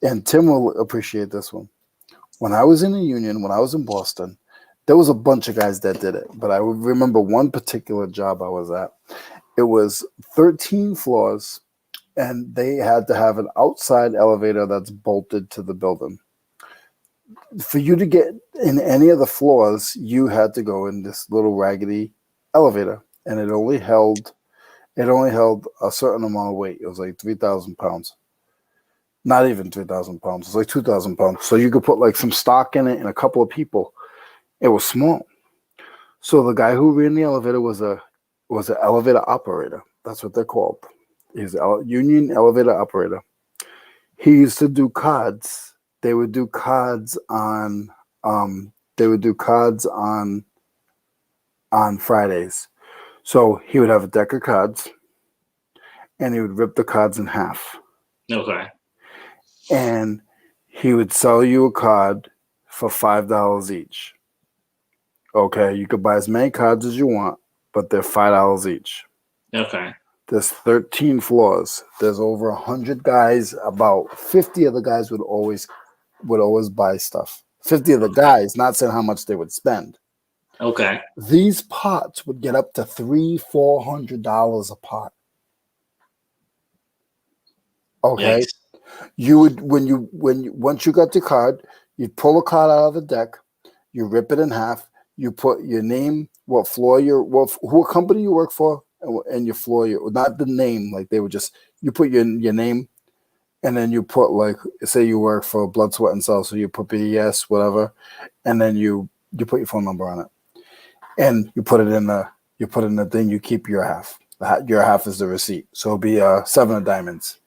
And Tim will appreciate this one. When I was in the union, when I was in Boston, there was a bunch of guys that did it. But I would remember one particular job I was at. It was 13 floors, and they had to have an outside elevator that's bolted to the building. For you to get in any of the floors, you had to go in this little raggedy elevator, and it only held a certain amount of weight. It was like 3,000 pounds. Not even 3,000 pounds. It was like 2,000 pounds. So you could put like some stock in it and a couple of people. It was small. So the guy who ran the elevator was an elevator operator. That's what they're called. He's a union elevator operator. He used to do cards. They would do cards on Fridays. So he would have a deck of cards, and he would rip the cards in half. Okay. And he would sell you a card for $5 each. Okay, you could buy as many cards as you want, but they're $5 each. Okay. There's 13 floors. There's over 100 guys. About 50 of the guys would always buy stuff. 50 of the guys, not saying how much they would spend. Okay. These pots would get up to $300-$400 a pot. Okay. Yikes. You would once you got the card, you'd pull a card out of the deck, you rip it in half, you put your name, what company you work for, and your floor, not the name, like they would just, you put your name, and then you put, like, say you work for Blood, Sweat, and Salsa, you put BES, whatever, and then you put your phone number on it, and you put it in the thing. You keep your half. Your half is the receipt, so it'll be 7 of diamonds.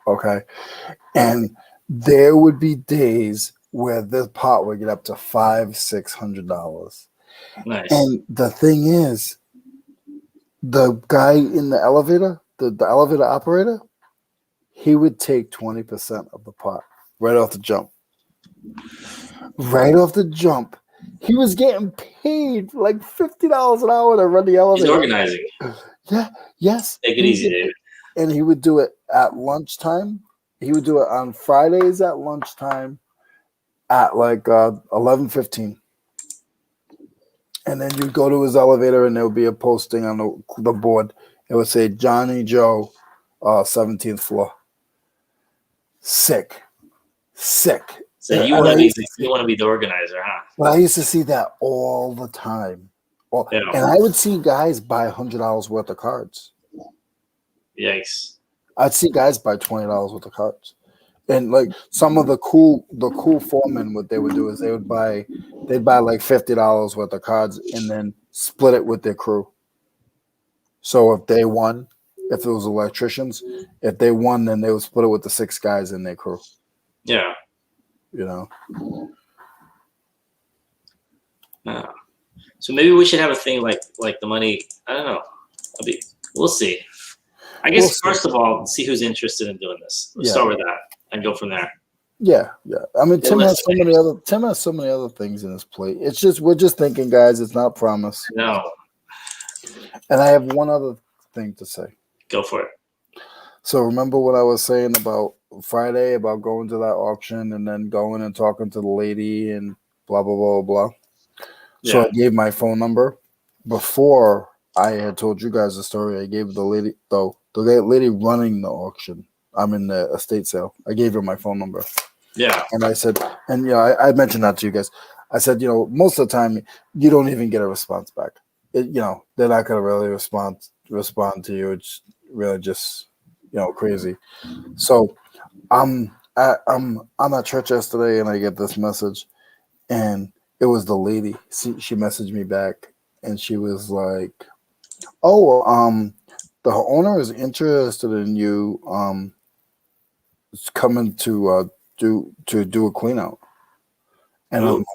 Okay, and there would be days where this pot would get up to $500-$600. Nice. And the thing is, the guy in the elevator, the elevator operator, he would take 20% of the pot right off the jump. Right off the jump. He was getting paid like $50 an hour to run the elevator. He's organizing. Yeah, yes. Take it easy, David. And he would do it at lunchtime. He would do it on Fridays at lunchtime at like 11:15. And then you'd go to his elevator and there would be a posting on the board. It would say Johnny Joe, 17th floor. Sick. So you want to be the organizer, huh? Well, I used to see that all the time. Well, Yeah. And I would see guys buy $100 worth of cards. Yikes. I'd see guys buy $20 worth of cards. And like some of the cool foremen, what they would do is they'd buy like $50 worth of cards and then split it with their crew. So if they won, if it was electricians, if they won, then they would split it with the 6 guys in their crew. Yeah. You know. So maybe we should have a thing like the money. I don't know. We'll see. I guess first of all, see who's interested in doing this. Let's start with that and go from there. Yeah. I mean, Tim has so many other things in his plate. It's just we're just thinking, guys. It's not a promise. No. And I have one other thing to say. Go for it. So remember what I was saying about Friday about going to that auction and then going and talking to the lady and blah blah blah blah. Yeah. So I gave my phone number before I had told you guys the story. I gave the lady the lady running the auction. I'm in the estate sale. I gave her my phone number. Yeah. And I said, and I mentioned that to you guys. I said, most of the time you don't even get a response back. They're not gonna really respond to you. It's really just crazy. So I'm at church yesterday and I get this message, and it was the lady. She messaged me back and she was like, "Oh, the owner is interested in you coming to do a clean out." And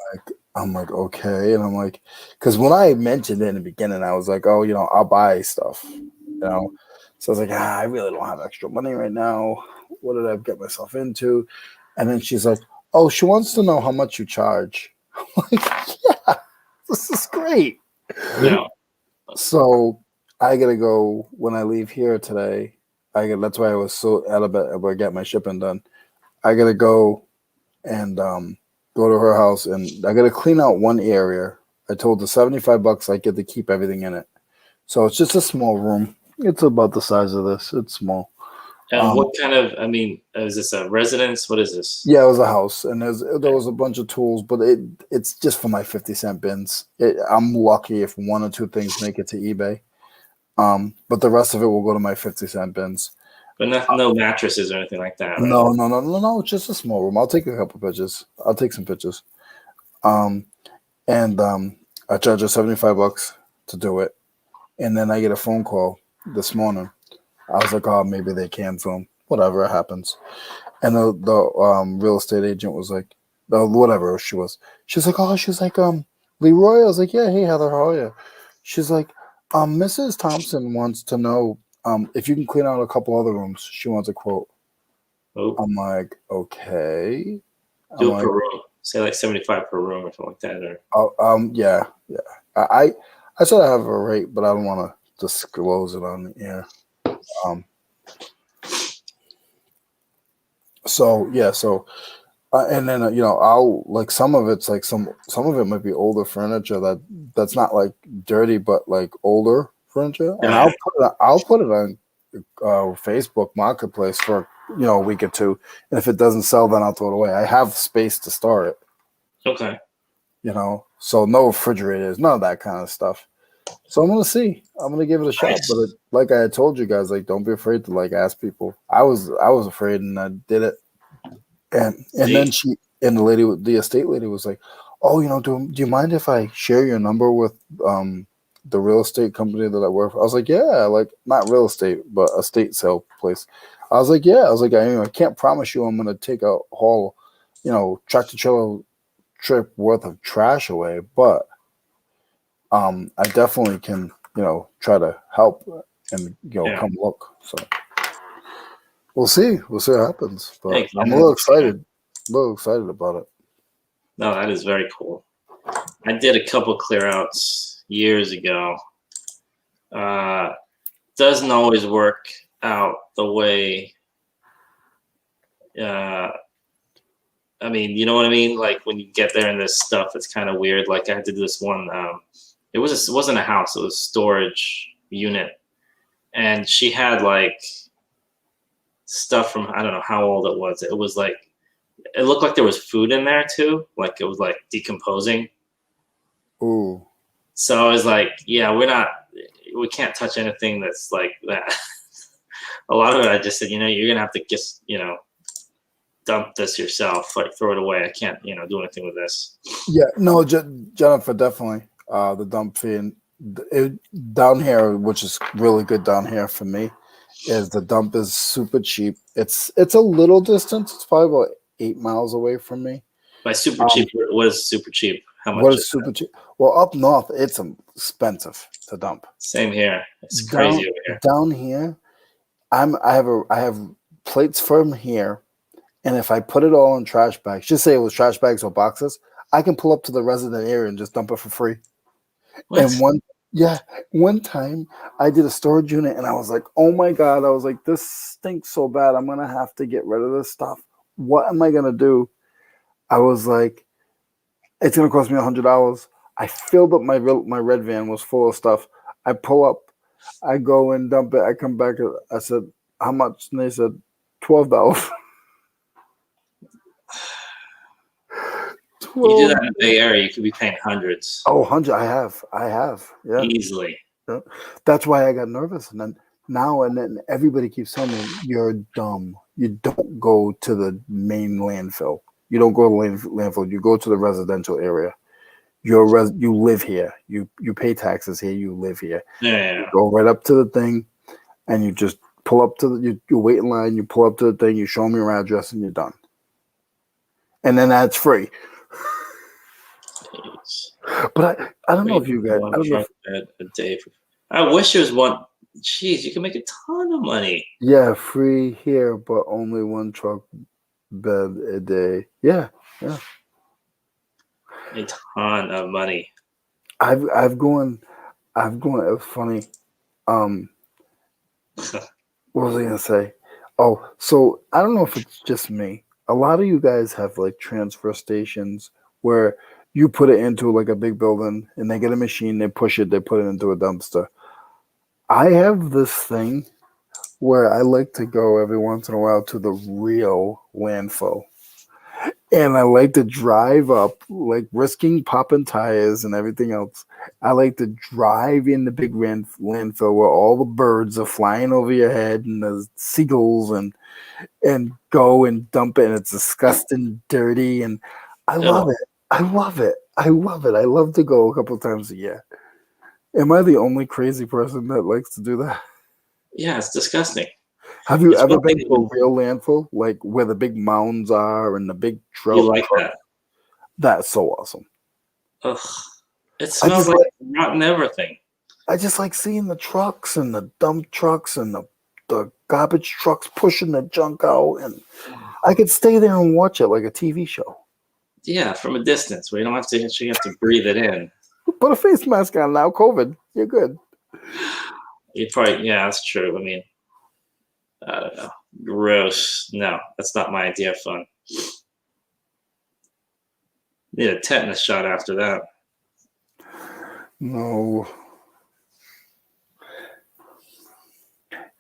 I'm like, okay. And I'm like, because when I mentioned it in the beginning, I was like, oh, I'll buy stuff, So I was like, I really don't have extra money right now. What did I get myself into? And then she's like, oh, she wants to know how much you charge. I'm like, yeah, this is great. Yeah. So I gotta go when I leave here today. That's why I was so adamant about getting my shipping done. I gotta go and go to her house, and I gotta clean out one area. I told her $75 I get to keep everything in it. So it's just a small room. It's about the size of this. It's small. And what kind of? I mean, is this a residence? What is this? Yeah, it was a house, and there was a bunch of tools, but it's just for my 50-cent bins. I'm lucky if 1 or 2 things make it to eBay, but the rest of it will go to my 50-cent bins. But no mattresses or anything like that. Right? No. It's just a small room. I'll take a couple pictures. I'll take some pictures. And I charge her $75 to do it, and then I get a phone call this morning. I was like, oh, maybe they can film. Whatever, it happens. And the real estate agent was like, whatever she was. She's like, Leroy. I was like, yeah, hey Heather, how are you? She's like, Mrs. Thompson wants to know if you can clean out a couple other rooms. She wants a quote. Oh. I'm like, okay. Do it per room. Say like 75 per room or something like that. Or yeah. I said I have a rate, but I don't want to disclose it on the air. So And then I'll like some of it's like some of it might be older furniture that's not like dirty but like older furniture, and Yeah. I'll put it on Facebook Marketplace for a week or two, and if it doesn't sell, then I'll throw it away. I have space to store it, Okay. so no refrigerators, none of that kind of stuff. So I'm gonna see. I'm gonna give it a shot. Nice. But like I had told you guys, like don't be afraid to like ask people. I was afraid, and I did it. And then the estate lady was like, "Oh, do you mind if I share your number with the real estate company that I work for?" I was like, "Yeah, like not real estate, but estate sale place." I was like, "Yeah." I was like, I can't promise you I'm gonna take a whole, tractor trailer trip worth of trash away, but I definitely can, try to help and come look." So we'll see what happens. But Hey, I'm a little excited about it. No, that is very cool. I did a couple clear outs years ago. Doesn't always work out the way. I mean, you know what I mean? Like when you get there and there's stuff, it's kind of weird. Like I had to do this one. It wasn't a house; it was a storage unit, and she had like stuff from I don't know how old it was. It was like it looked like there was food in there too. Like it was like decomposing. Ooh. So I was like, yeah, we can't touch anything that's like that. A lot of it, I just said, you're going to have to just, dump this yourself, like throw it away. I can't, do anything with this. Yeah, no, Jennifer, definitely. The dump fee down here, which is really good down here for me, is the dump is super cheap. It's a little distance. It's probably about 8 miles away from me. By super cheap, what is super cheap? How much? What is super cheap? Well, up north, it's expensive to dump. Same here. It's crazy over here. Down here, I have plates from here, and if I put it all in trash bags, just say it was trash bags or boxes, I can pull up to the resident area and just dump it for free. What? And one time I did a storage unit, and I was like, oh my God, I was like, this stinks so bad. I'm gonna have to get rid of this stuff. What am I gonna do? I was like, it's gonna cost me $100. I filled up my red van was full of stuff. I pull up, I go and dump it. I come back. I said, how much? And they said, $12. You do that in the Bay Area, you could be paying hundreds. Oh, 100. I have. Yeah. Easily. Yeah. That's why I got nervous. And then everybody keeps telling me, you're dumb. You don't go to the main landfill. You don't go to the landfill. You go to the residential area. You live here. You pay taxes here. You live here. Yeah. You go right up to the thing, and you just pull up to you wait in line. You pull up to the thing. You show them your address, and you're done. And then that's free. But I don't know if you guys. I don't know a day. I wish there was one. Jeez, you can make a ton of money. Yeah, free here, but only one truck bed a day. Yeah. A ton of money. I've gone. It was funny. What was I gonna say? Oh, so I don't know if it's just me. A lot of you guys have like transfer stations where you put it into like a big building and they get a machine, they push it, they put it into a dumpster. I have this thing where I like to go every once in a while to the real landfill. And I like to drive up, like risking popping tires and everything else. I like to drive in the big landfill where all the birds are flying over your head and the seagulls and go and dump it. And it's disgusting, dirty, and I love it. I love it. I love to go a couple times a year. Am I the only crazy person that likes to do that? Yeah, it's disgusting. Have you ever been to a real landfill, like where the big mounds are and the big trail? You like that? That's so awesome. Ugh. It smells like rotten everything. I just like seeing the trucks and the dump trucks and the garbage trucks pushing the junk out, and I could stay there and watch it like a TV show. Yeah, from a distance where you don't have to actually have to breathe it in. Put a face mask on now. COVID, you're good. You probably, yeah, that's true. I mean, I don't know. Gross. No, that's not my idea of fun. Need a tetanus shot after that. No.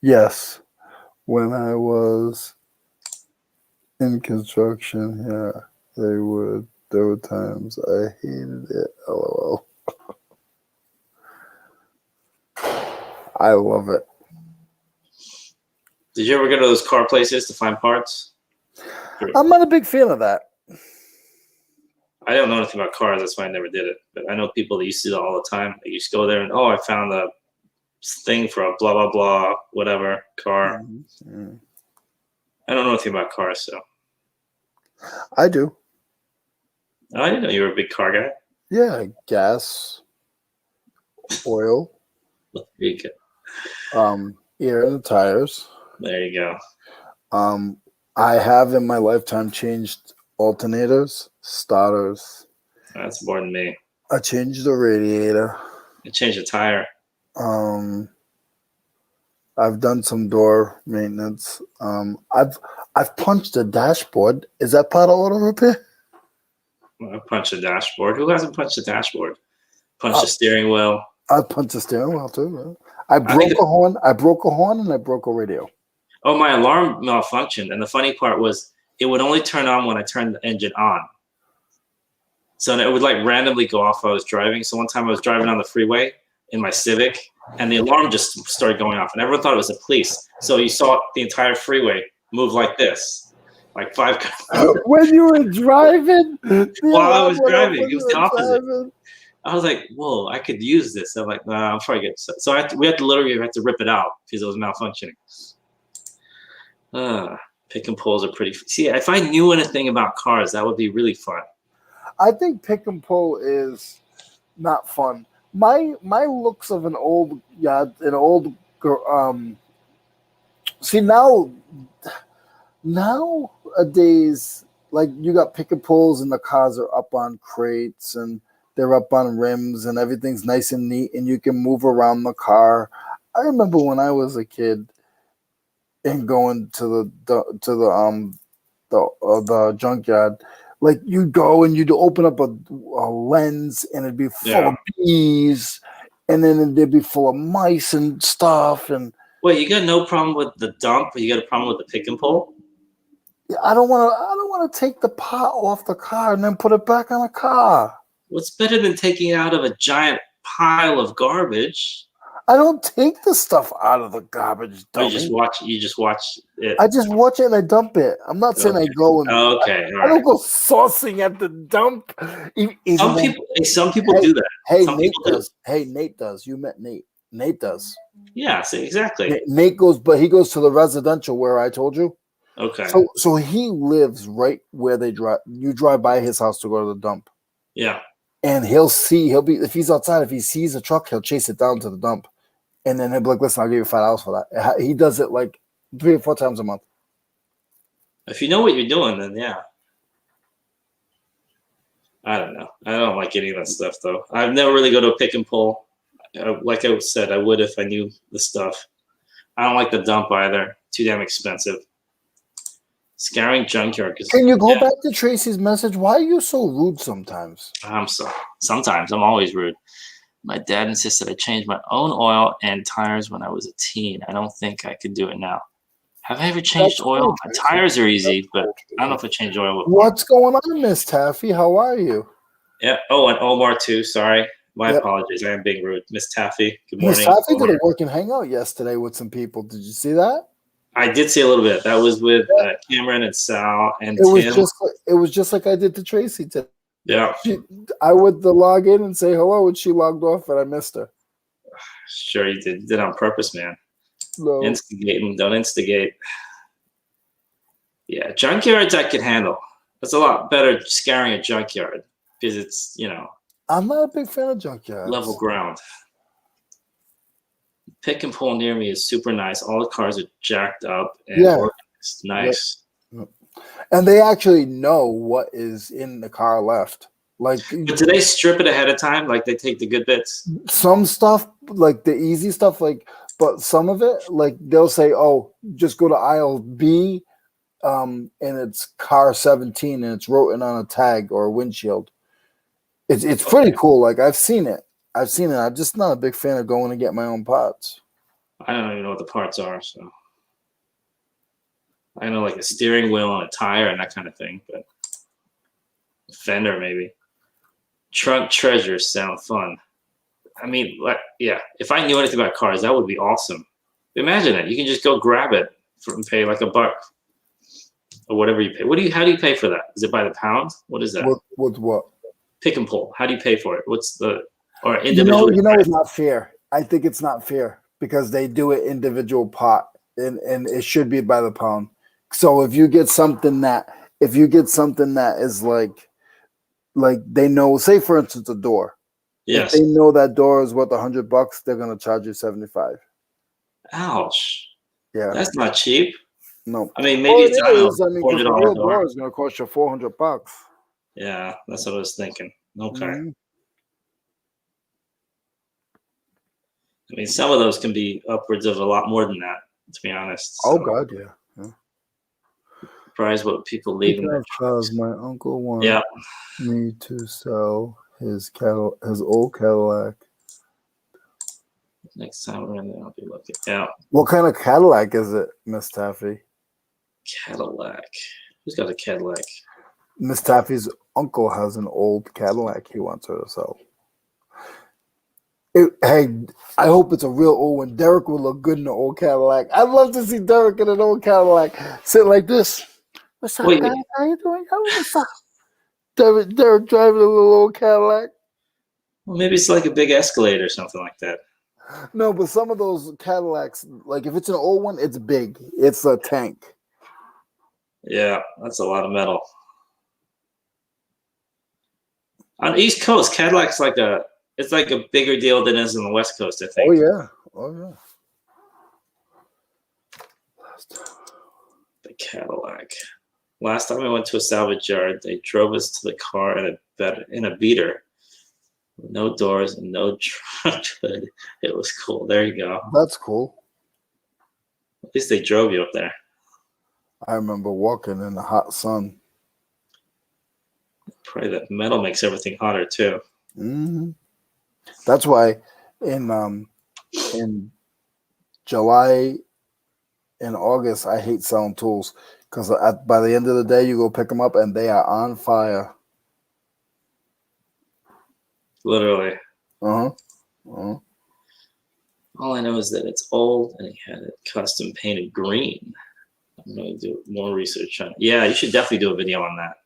Yes. When I was in construction, yeah, there were times I hated it. LOL. I love it. Did you ever go to those car places to find parts? I'm not a big fan of that. I don't know anything about cars. That's why I never did it. But I know people that used to do it all the time. They used to go there and, I found a thing for a blah, blah, blah, whatever car. Mm-hmm. I don't know anything about cars, so. I do. I didn't know you were a big car guy. Yeah, gas, oil, There you go. air in the tires. There you go. I have in my lifetime changed alternators, starters. That's more than me. I changed the radiator. I changed the tire. I've done some door maintenance. I've punched the dashboard. Is that part of auto repair? I punched the dashboard. Who hasn't punched the dashboard? Punched the steering wheel. I punched the steering wheel too. Right? I broke a horn, and I broke a radio. Oh, my alarm malfunctioned. And the funny part was it would only turn on when I turned the engine on. So it would like randomly go off while I was driving. So one time I was driving on the freeway in my Civic and the alarm just started going off and everyone thought it was the police. So you saw the entire freeway move like this, like 5 cars. When you were driving? While I was driving, it was the opposite. Driving. I was like, whoa, I could use this. I'm like, nah, I'm probably good. So we had to literally rip it out because it was malfunctioning. Pick and pulls are pretty. See, if I knew anything about cars, that would be really fun. I think pick and pull is not fun. My looks of an old see nowadays, like you got pick and pulls and the cars are up on crates and they're up on rims and everything's nice and neat and you can move around the car. I remember when I was a kid and going to the junkyard, like you'd go and you'd open up a lens and it'd be full of bees, and then it'd be full of mice and stuff. And wait, you got no problem with the dump, but you got a problem with the pick and pull? Yeah, I don't want to take the pot off the car and then put it back on the car. What's better than taking it out of a giant pile of garbage? I don't take the stuff out of the garbage. You just watch it. I just watch it and I dump it. I'm not saying I go and I don't go saucing at the dump. Some people do that. Hey, Nate does. Hey, Nate does. You met Nate. Nate does. Yeah, see, exactly. Nate goes, but he goes to the residential where I told you. Okay. So he lives right where they drive. You drive by his house to go to the dump. Yeah. And if he's outside, if he sees a truck, he'll chase it down to the dump. And then he'll be like, listen, I'll give you $5 for that. He does it like 3 or 4 times a month. If you know what you're doing, then yeah. I don't know. I don't like any of that stuff, though. I've never really go to a pick and pull. Like I said, I would if I knew the stuff. I don't like the dump either. Too damn expensive. Scaring junkyard. Can you go back to Tracy's message? Why are you so rude sometimes? Sometimes. I'm always rude. My dad insisted I change my own oil and tires when I was a teen. I don't think I could do it now. Have I ever changed oil? My tires are easy, but I don't know if I changed oil. What's going on, Miss Taffy? How are you? Yeah. Oh, and Omar too. Sorry. My apologies. I am being rude. Miss Taffy, good morning. Miss Taffy did a working hangout yesterday with some people. Did you see that? I did see a little bit. That was with Cameron and Sal and Tim. It was just like I did to Tracy today. Yeah. I would log in and say hello, and she logged off, and I missed her. Sure, you did. You did on purpose, man. No. Instigating. Don't instigate. Yeah, junkyards I can handle. That's a lot better scaring a junkyard because it's, I'm not a big fan of junkyards. Level ground. Pick and pull near me is super nice. All the cars are jacked up and organized. Nice. Yep. And they actually know what is in the car left. But do they strip it ahead of time? Like they take the good bits? Some stuff, like the easy stuff, but some of it, like they'll say, oh, just go to aisle B, and it's car 17 and it's written on a tag or a windshield. It's pretty cool. Like I've seen it. I'm just not a big fan of going to get my own parts. I don't even know what the parts are, so I know like a steering wheel and a tire and that kind of thing, but a fender maybe. Trunk treasures sound fun. I mean, like, yeah, if I knew anything about cars, that would be awesome. Imagine it. You can just go grab it and pay like $1 or whatever you pay. How do you pay for that? Is it by the pound? What is that? With what? Pick and pull. How do you pay for it? What's the or individually? It's not fair. I think it's not fair because they do it individual pot and it should be by the pound. So if you get something that is like they know, say for instance a door. Yes. If they know that door is worth $100, they're gonna charge you 75. Ouch. Yeah. That's not cheap. No. I mean, maybe it's because a real $400 door is gonna cost you $400. Yeah, that's what I was thinking. Okay. Mm-hmm. I mean, some of those can be upwards of a lot more than that, to be honest. Oh God, yeah. Surprised what people leave in their trucks. My uncle wants Yeah. me to sell his old Cadillac. Next time we're in there, I'll be looking. Yeah. What kind of Cadillac is it, Miss Taffy? Cadillac. Who's got a Cadillac? Miss Taffy's uncle has an old Cadillac he wants her to sell. Hey, I hope it's a real old one. Derek will look good in an old Cadillac. I'd love to see Derek in an old Cadillac sit like this. What's up, guys? How you doing? What's up? Derek driving a little old Cadillac. Well, maybe it's like a big Escalade or something like that. No, but some of those Cadillacs, like if it's an old one, it's big. It's a tank. Yeah, that's a lot of metal. On the East Coast, Cadillac's like a bigger deal than it is on the West Coast, I think. Oh yeah. The Cadillac. Last time I went to a salvage yard, they drove us to the car in a beater. No doors and no trunk hood. It was cool. There you go. That's cool. At least they drove you up there. I remember walking in the hot sun. Probably that metal makes everything hotter too. Mm-hmm. That's why in July and August I hate selling tools because by the end of the day you go pick them up and they are on fire. Literally. Uh-huh. All I know is that it's old and he had it custom painted green. I'm going to do more research on it. Yeah, you should definitely do a video on that.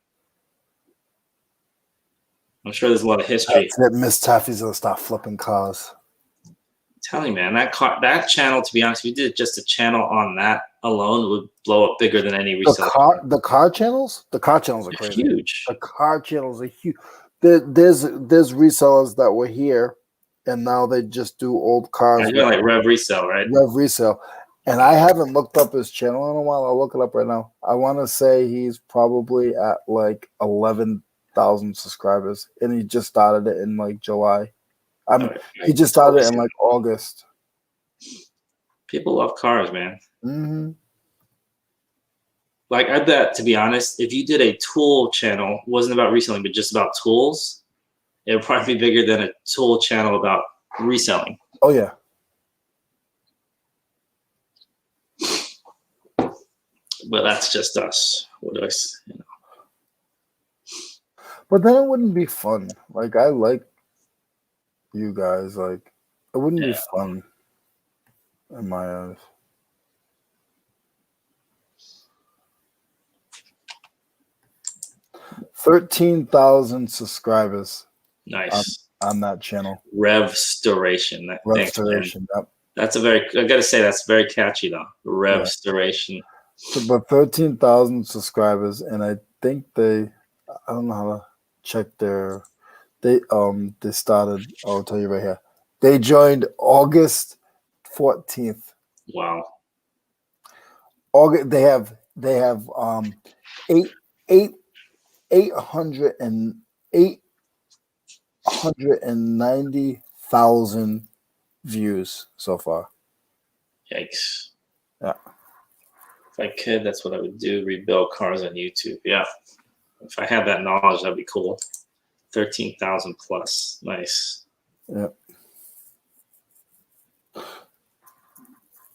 I'm sure there's a lot of history. That Miss Taffy's gonna start flipping cars. I'm telling you, man, that channel, to be honest, if you did just a channel on that alone, would blow up bigger than any reseller. The car channels? The car channels are crazy. Huge. The car channels are huge. There's resellers that were here, and now they just do old cars. Yeah, you're like Rev Resell, right? Rev Resell. And I haven't looked up his channel in a while. I'll look it up right now. I want to say he's probably at like 11,000 subscribers, and he just started it in like July. He just started it in like August. People love cars, man. Mm-hmm. Like, I bet, to be honest, if you did a tool channel, wasn't about reselling, but just about tools, it would probably be bigger than a tool channel about reselling. Oh, yeah. But that's just us. But then it wouldn't be fun. Like, I like you guys. Like, it wouldn't be fun in my eyes. 13,000 subscribers. Nice. On that channel. Revstoration. Revstoration. Yep. That's I gotta say, that's very catchy though. Revstoration. Yeah. So, but 13,000 subscribers, and I think I don't know how to check they started, I'll tell you right here. They joined August 14th. Wow. August, they have 890,000 views so far. Yikes. Yeah. If I could, that's what I would do. Rebuild cars on YouTube. Yeah. If I had that knowledge, that'd be cool. 13,000 plus. Nice. Yeah.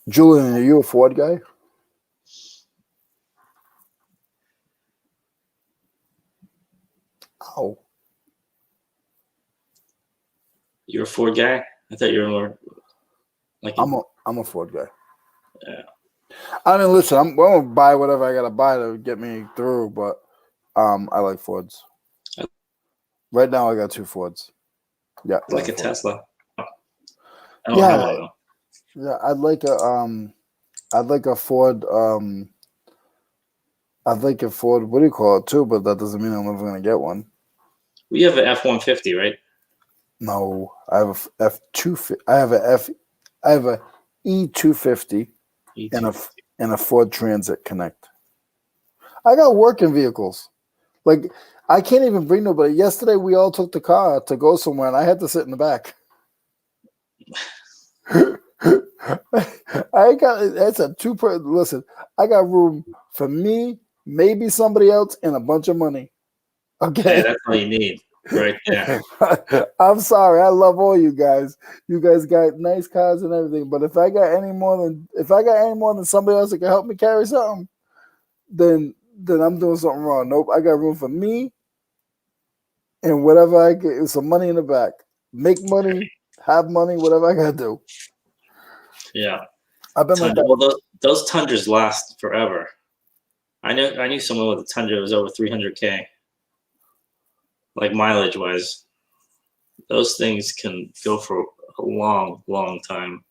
Julian, are you a Ford guy? Oh, You're a Ford guy? I thought you were more like I'm a Ford guy. Yeah. I mean, listen, I'm gonna buy whatever I gotta buy to get me through, but I like Fords. Right now, I got 2 Fords. Yeah, like a Ford. Tesla. I don't have one though. Yeah, I'd like a Ford. I'd like a Ford. What do you call it too? But that doesn't mean I'm never gonna get one. We have an F-150, right? No, I have a F2. I have a E250 and a Ford Transit Connect. I got working vehicles. Like I can't even bring nobody. Yesterday we all took the car to go somewhere, and I had to sit in the back. I got that's a listen. I got room for me, maybe somebody else, and a bunch of money. Okay, Yeah, that's all you need, right there. I'm sorry. I love all you guys. You guys got nice cars and everything. But if I got any more than somebody else that can help me carry something, then I'm doing something wrong. Nope. I got room for me and whatever I get. Some money in the back. Make money, have money, whatever I gotta do. Yeah. I've been like that. Well, those Tundras last forever. I knew someone with a Tundra that was over 300K, like mileage wise. Those things can go for a long, long time.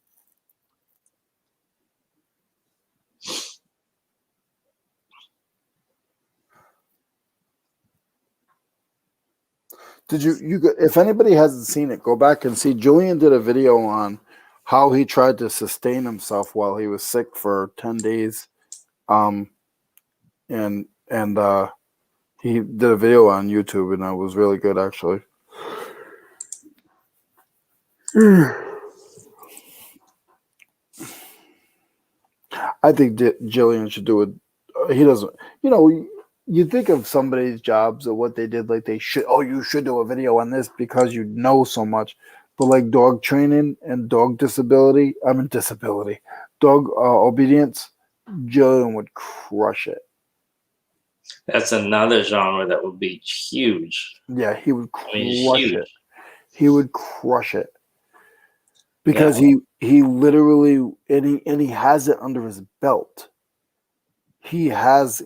Did you if anybody hasn't seen it, go back and see. Julian did a video on how he tried to sustain himself while he was sick for 10 days. And he did a video on YouTube, and it was really good, actually. I think Jillian should do it. He doesn't. You think of somebody's jobs or what they did, like they should. Oh, you should do a video on this because you know so much. But like dog training and dog disability, dog obedience, Jillian would crush it. That's another genre that would be huge. Yeah, he would crush huge. it. He would crush it because he literally and he has it under his belt. He has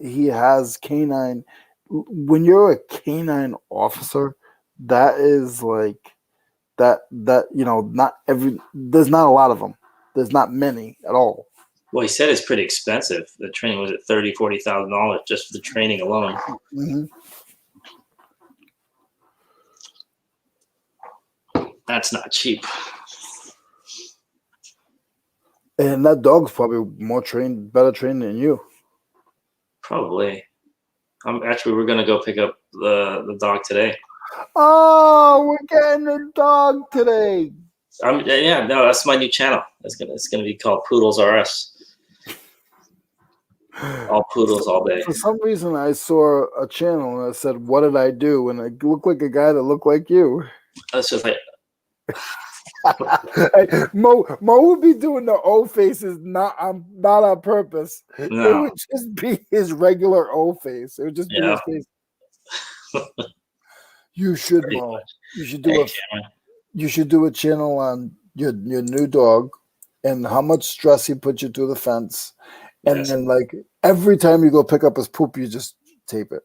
canine. When you're a canine officer, that is like that. There's not a lot of them. There's not many at all. Well, he said it's pretty expensive. The training was at $30,000-$40,000 just for the training alone. Mm-hmm. That's not cheap. And that dog's probably better trained than you. Probably. We're gonna go pick up the dog today. Oh, we're getting a dog today. That's my new channel. It's gonna be called Poodles R Us. All poodles all day. For some reason, I saw a channel and I said, "What did I do?" And it looked like a guy that looked like you. That's just like Mo would be doing the O faces not on purpose. No. It would just be his regular O face. It would just be his face. You should, Mo. You should do You should do a channel on your new dog and how much stress he put you through the fence. And then, like, every time you go pick up his poop, you just tape it.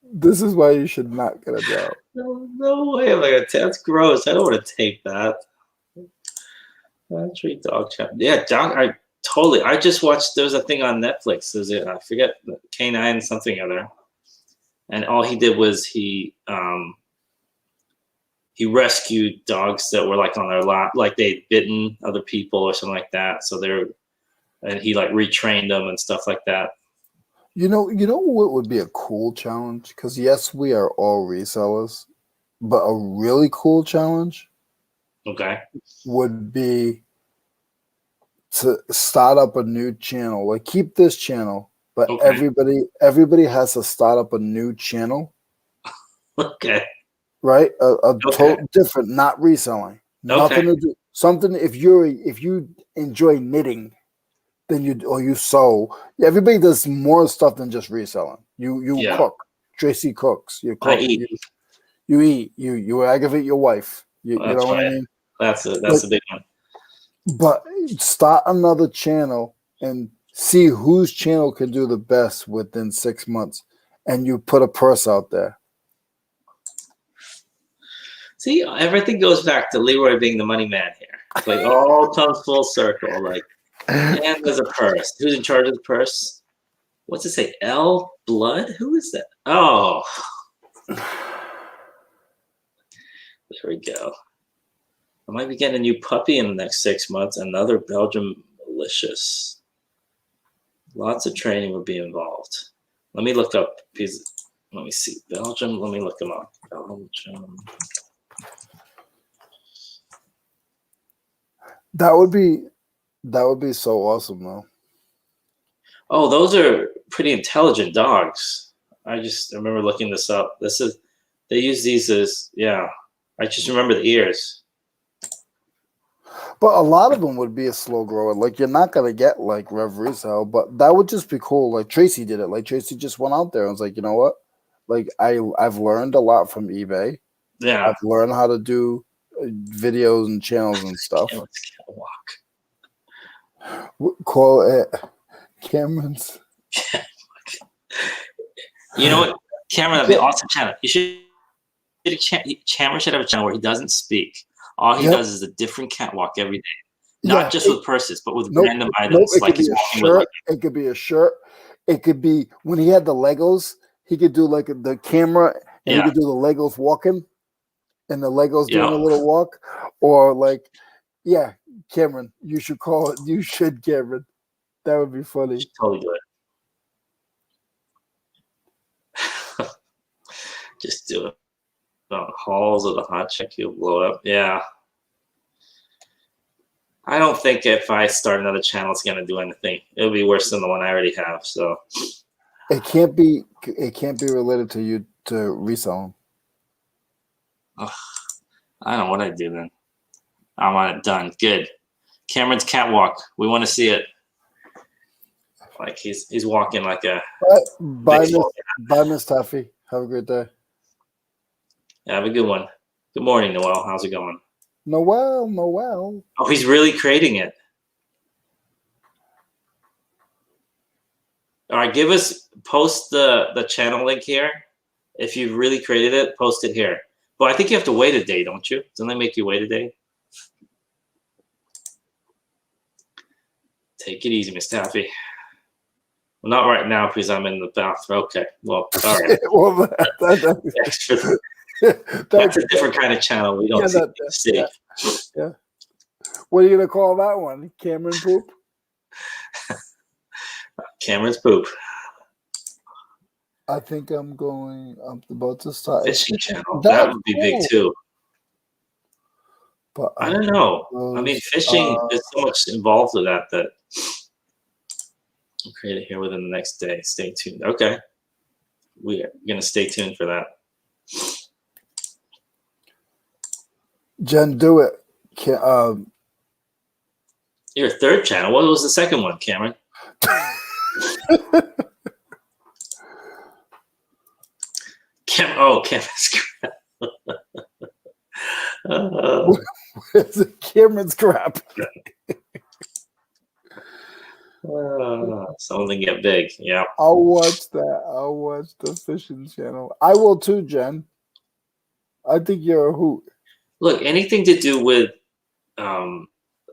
This is why you should not get a job. No way. That's gross. I don't want to tape that. Treat dog chat. Yeah, dog. I just watched. There's a thing on Netflix. I forget, Canine something other. And all he did was he rescued dogs that were like on their lap, like they'd bitten other people or something like that. So and he like retrained them and stuff like that. You know what would be a cool challenge? Because yes, we are all resellers, but a really cool challenge, would be to start up a new channel. Like keep this channel, but everybody has to start up a new channel Okay. right? A Okay. total different, not reselling. Nothing to do. Something if you enjoy knitting, then you sew. Everybody does more stuff than just reselling. You Yeah. cook. Tracy cooks. You I cook. eat. You eat. You aggravate your wife. You That's know what I right. mean? That's But a big one. but start another channel and see whose channel can do the best within 6 months, and you put a purse out there. See, everything goes back to Leroy being the money man here. It's like all comes full circle. Like, and there's a purse. Who's in charge of the purse? What's it say? L Blood? Who is that? Oh, there we go. I might be getting a new puppy in the next 6 months. Another Belgian malicious. Lots of training would be involved. Let me look up. Let me see. Belgium. Let me look them up. Belgium. That would be so awesome, though. Oh, those are pretty intelligent dogs. I remember looking this up. They use these as, yeah. I just remember the ears. But a lot of them would be a slow grower. Like, you're not gonna get like Rev Resale, but that would just be cool. Like Tracy did it. Like Tracy just went out there and was like, you know what? Like I've learned a lot from eBay. Yeah. I've learned how to do videos and channels and stuff. Can't walk. Call it Cameron's. You know what? Cameron, that'd be an awesome channel. Cameron should have a channel where he doesn't speak. All he does is a different catwalk every day. Not just with purses, but with random items. It like could be he's a walking shirt. with It could be a shirt. It could be when he had the Legos, he could do like the camera and he could do the Legos walking and the Legos doing a little walk. Or like, yeah, Cameron, you should call it. You should, Cameron. That would be funny. Totally do it. Just do it. Halls of the hot chick, you'll blow up. Yeah. I don't think if I start another channel, it's gonna do anything. It'll be worse than the one I already have. So it can't be related to you to resell them. I don't know what I'd do then. I want it done. Good. Cameron's catwalk. We want to see it. Like he's walking like a. Bye, Miss Taffy. Have a great day. Yeah, have a good one. Good morning, Noel. How's it going? Noel. Oh, he's really creating it. All right, post the channel link here. If you've really created it, post it here. But I think you have to wait a day, don't you? Doesn't they make you wait a day? Take it easy, Miss Taffy. Well, not right now because I'm in the bathroom. Okay, well, all right. Well, that's a different kind of channel. We don't see. Yeah. What are you gonna call that one? Cameron Poop? Cameron's Poop. I think I'm about to start fishing channel. That would be big too. But I don't know. I mean, fishing. There's so much involved with that I'll create it here within the next day. Stay tuned. Okay, we are gonna stay tuned for that. Jen, do it. Your third channel. What was the second one, Cameron? Cameron's crap. Where's Cameron's crap? Something get big. Yeah. I'll watch that. I'll watch the fishing channel. I will too, Jen. I think you're a hoot. Look, anything to do with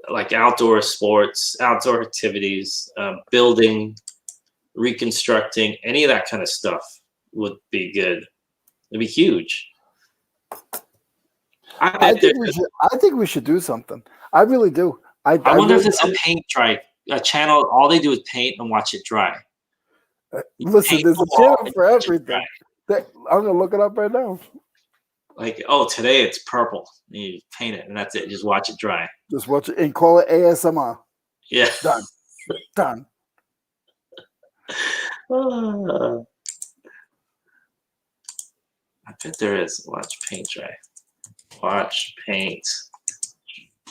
like outdoor sports, outdoor activities, building, reconstructing, any of that kind of stuff would be good. It'd be huge. I think we should do something. I really do. I wonder if it's a paint dry channel. All they do is paint and watch it dry. Listen, there's a channel for everything. I'm gonna look it up right now. Like, oh, today it's purple. And you paint it, and that's it. Just watch it dry. Just watch it and call it ASMR. Yeah. Done. I bet there is. Watch paint dry. Watch paint.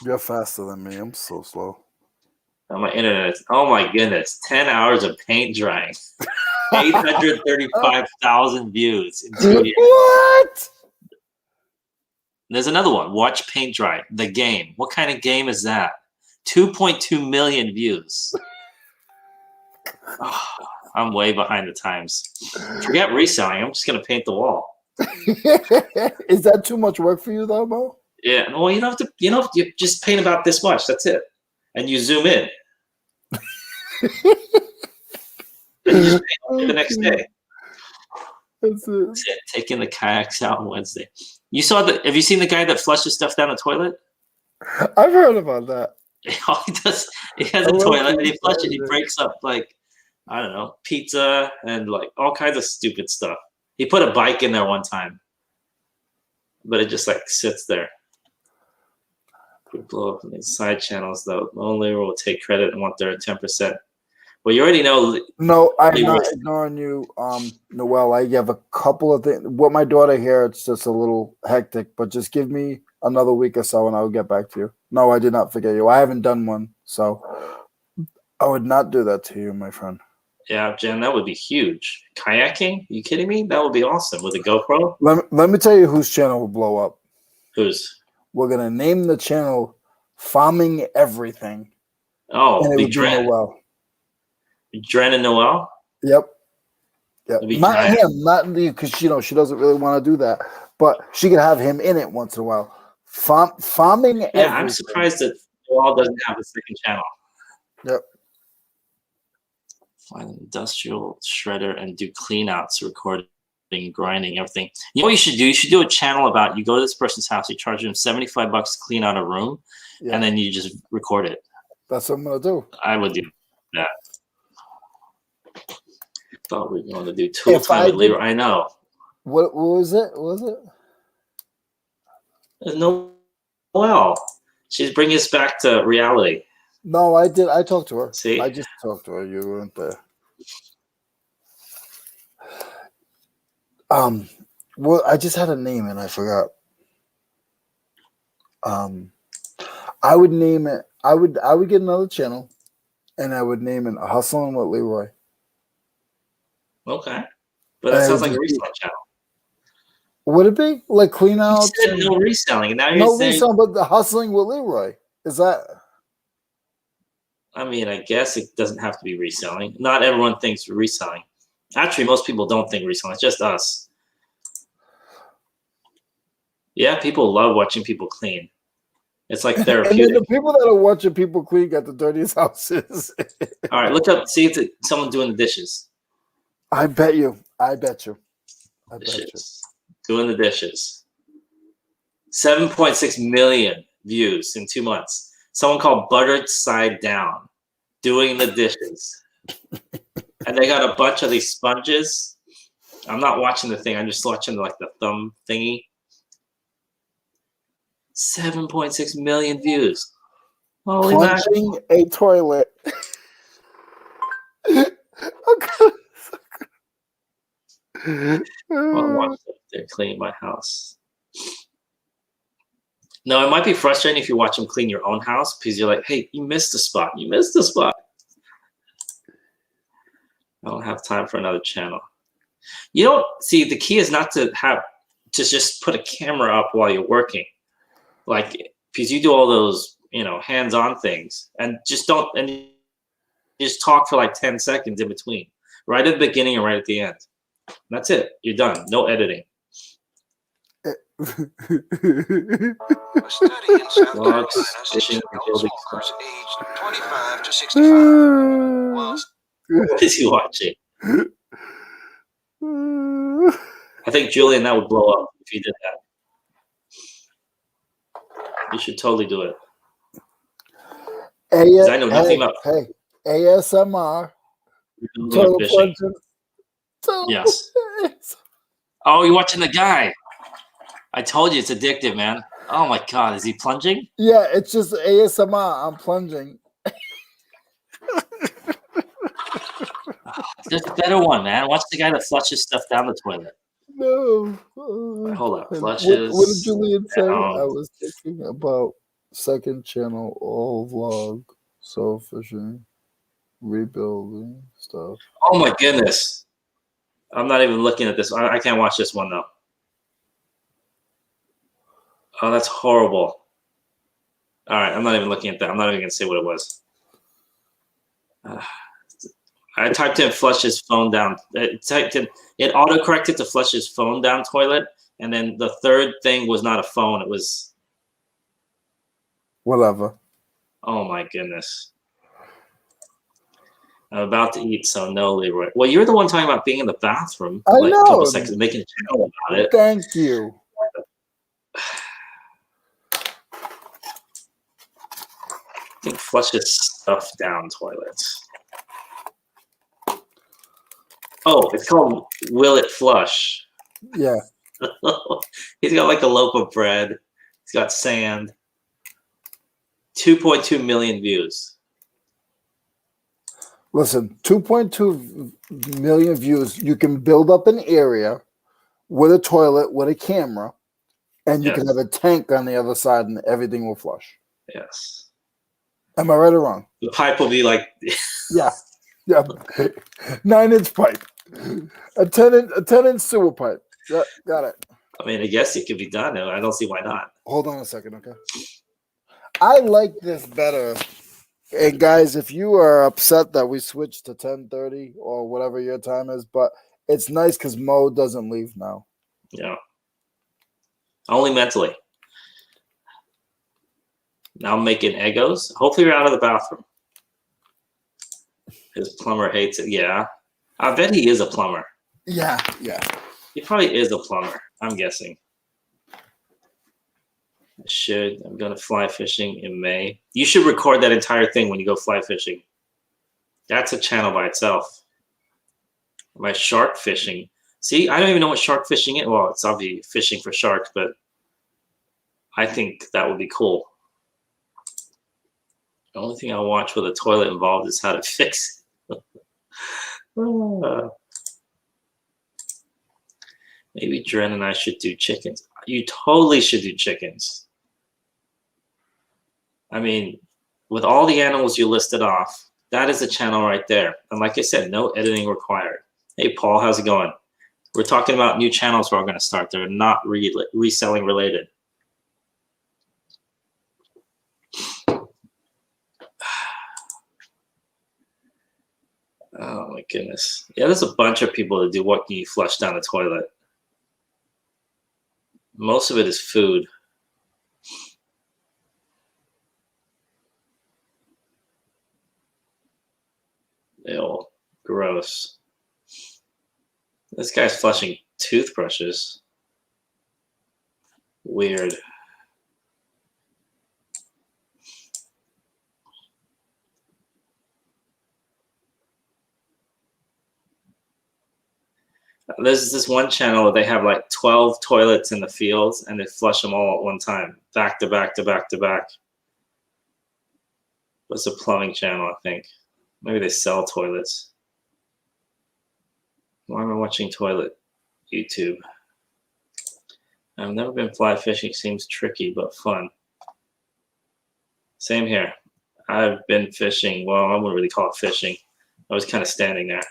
You're faster than me. I'm so slow. On my internet. Oh my goodness. 10 hours of paint drying. 835,000 views in 2 years. What? There's another one. Watch paint dry. The game. What kind of game is that? 2.2 million views. Oh, I'm way behind the times. Forget reselling. I'm just gonna paint the wall. Is that too much work for you, though, Mo? Yeah. Well, you don't have to. You just paint about this much. That's it. And you zoom in. And you just paint the next day. That's it. That's it. Taking the kayaks out on Wednesday. Have you seen the guy that flushes stuff down the toilet? I've heard about that. All he does, he has a toilet and he flushes. He breaks up like, I don't know, pizza and like all kinds of stupid stuff. He put a bike in there one time, but it just like sits there. We blow up in these side channels though. Only will take credit and want their 10%. Well, you already know. No, I'm not ignoring you, Noel. I have a couple of things. With my daughter here, it's just a little hectic, but just give me another week or so and I'll get back to you. No, I did not forget you. I haven't done one, so I would not do that to you, my friend. Yeah, Jen, that would be huge. Kayaking? You kidding me? That would be awesome with a GoPro. Let me tell you whose channel will blow up. Whose? We're going to name the channel Farming Everything. Oh, and it would be Dren. Noel. Dren and Noel? Yep. Not him, not because she doesn't really want to do that, but she could have him in it once in a while. Farming. Yeah, everything. I'm surprised that Noel doesn't have a second channel. Yep. Find an industrial shredder and do clean outs, recording, grinding, everything. You know what you should do? You should do a channel about you go to this person's house, you charge them $75 to clean out a room, and then you just record it. That's what I'm gonna do. I would do that. Thought we were going to do tool time with Leroy. I know. What was it? What was it? There's Noel. She's bringing us back to reality. No, I did. I talked to her. See? I just talked to her. You weren't there. Well, I just had a name and I forgot. I would name it. I would get another channel, and I would name it Hustling with Leroy. Okay, but that sounds like a reselling channel. Would it be like clean out? You said no reselling, and now you're no saying reselling, but the Hustling with Leroy is that? I mean, I guess it doesn't have to be reselling. Not everyone thinks reselling. Actually, most people don't think reselling. It's just us. Yeah, people love watching people clean. It's like therapeutic. And then the people that are watching people clean got the dirtiest houses. All right, look up. See if someone's doing the dishes. I bet you. Doing the dishes. 7.6 million views in 2 months. Someone called Buttered Side Down doing the dishes. And they got a bunch of these sponges. I'm not watching the thing. I'm just watching like the thumb thingy. 7.6 million views. Holy Plunging a toilet. Well, they're cleaning my house. No, it might be frustrating if you watch them clean your own house because you're like, hey, you missed a spot. You missed a spot. I don't have time for another channel. You don't see the key is not to just put a camera up while you're working. Like, because you do all those, hands-on things and just talk for like 10 seconds in between, right at the beginning and right at the end. That's it. You're done. No editing. A study in South Carolina suggests smokers aged 25 to 65 whilst What is he watching? I think Julian, that would blow up if you did that. You should totally do it. I know nothing about. Hey, ASMR. Total fishing. Yes. Oh, you're watching the guy. I told you it's addictive, man. Oh my God, is he plunging? Yeah, it's just ASMR. I'm plunging. There's a better one, man. Watch the guy that flushes stuff down the toilet. No. Hold up. And Flushes. what did Julian say? down. I was thinking about second channel, all vlog, soul fishing, rebuilding stuff. Oh my goodness. I'm not even looking at this. I can't watch this one though. Oh, that's horrible. All right, I'm not even looking at that. I'm not even gonna say what it was. I typed in flush his phone down. It auto-corrected to flush his phone down toilet, and then the third thing was not a phone. It was, Whatever. oh my goodness. I'm about to eat, so no, Leroy. Well, you're the one talking about being in the bathroom I like a couple know. seconds, making a channel about it. Thank you. I think flush his stuff down toilets. Oh, it's called Will It Flush. Yeah. He's got like a loaf of bread. He's got sand. 2.2 million views. Listen, 2.2 million views. You can build up an area with a toilet, with a camera, and you can have a tank on the other side, and everything will flush. Yes. Am I right or wrong? The pipe will be like. Yeah. 9-inch pipe, a 10-inch sewer pipe. Yeah, got it. I mean, I guess it could be done. I don't see why not. Hold on a second, okay? I like this better. And guys, if you are upset that we switched to 10:30 or whatever your time is, but it's nice because Mo doesn't leave now. Yeah. Only mentally. Now I'm making Eggos. Hopefully you're out of the bathroom. His plumber hates it. Yeah. I bet he is a plumber. Yeah. He probably is a plumber, I'm guessing. I'm going to fly fishing in May. You should record that entire thing when you go fly fishing. That's a channel by itself. My shark fishing. See, I don't even know what shark fishing is. Well, it's obviously fishing for sharks, but I think that would be cool. The only thing I'll watch with a toilet involved is how to fix it. Maybe Dren and I should do chickens. You totally should do chickens. I mean, with all the animals you listed off, that is a channel right there. And like I said, no editing required. Hey, Paul, how's it going? We're talking about new channels we're going to start. They're not reselling related. Oh my goodness. Yeah, there's a bunch of people that do what can you flush down the toilet. Most of it is food. Ew, gross. This guy's flushing toothbrushes. Weird. There's this one channel where they have like 12 toilets in the fields and they flush them all at one time, back to back to back to back. What's a plumbing channel, I think? Maybe they sell toilets. Why am I watching toilet YouTube? I've never been fly fishing. Seems tricky, but fun. Same here. I've been fishing. Well, I wouldn't really call it fishing. I was kind of standing there.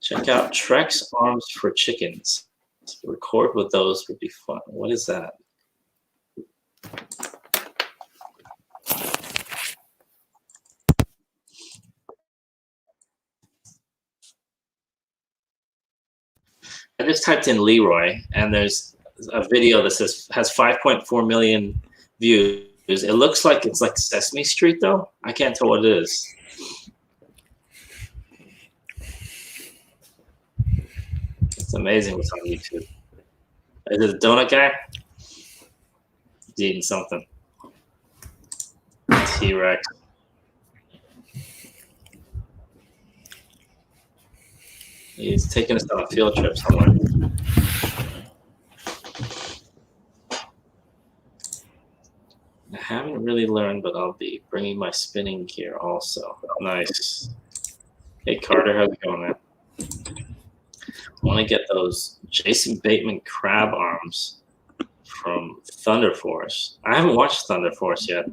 Check out Trex Arms for Chickens. Record with those would be fun. What is that? I just typed in Leroy, and there's a video that has 5.4 million views. It looks like it's like Sesame Street, though. I can't tell what it is. It's amazing what's on YouTube. Is it a donut guy? He's eating something. T-Rex. He's taking us on a field trip somewhere. I haven't really learned, but I'll be bringing my spinning gear also. Nice. Hey, Carter, how's it going, man? want to get those Jason Bateman crab arms from Thunder Force. I haven't watched Thunder Force yet.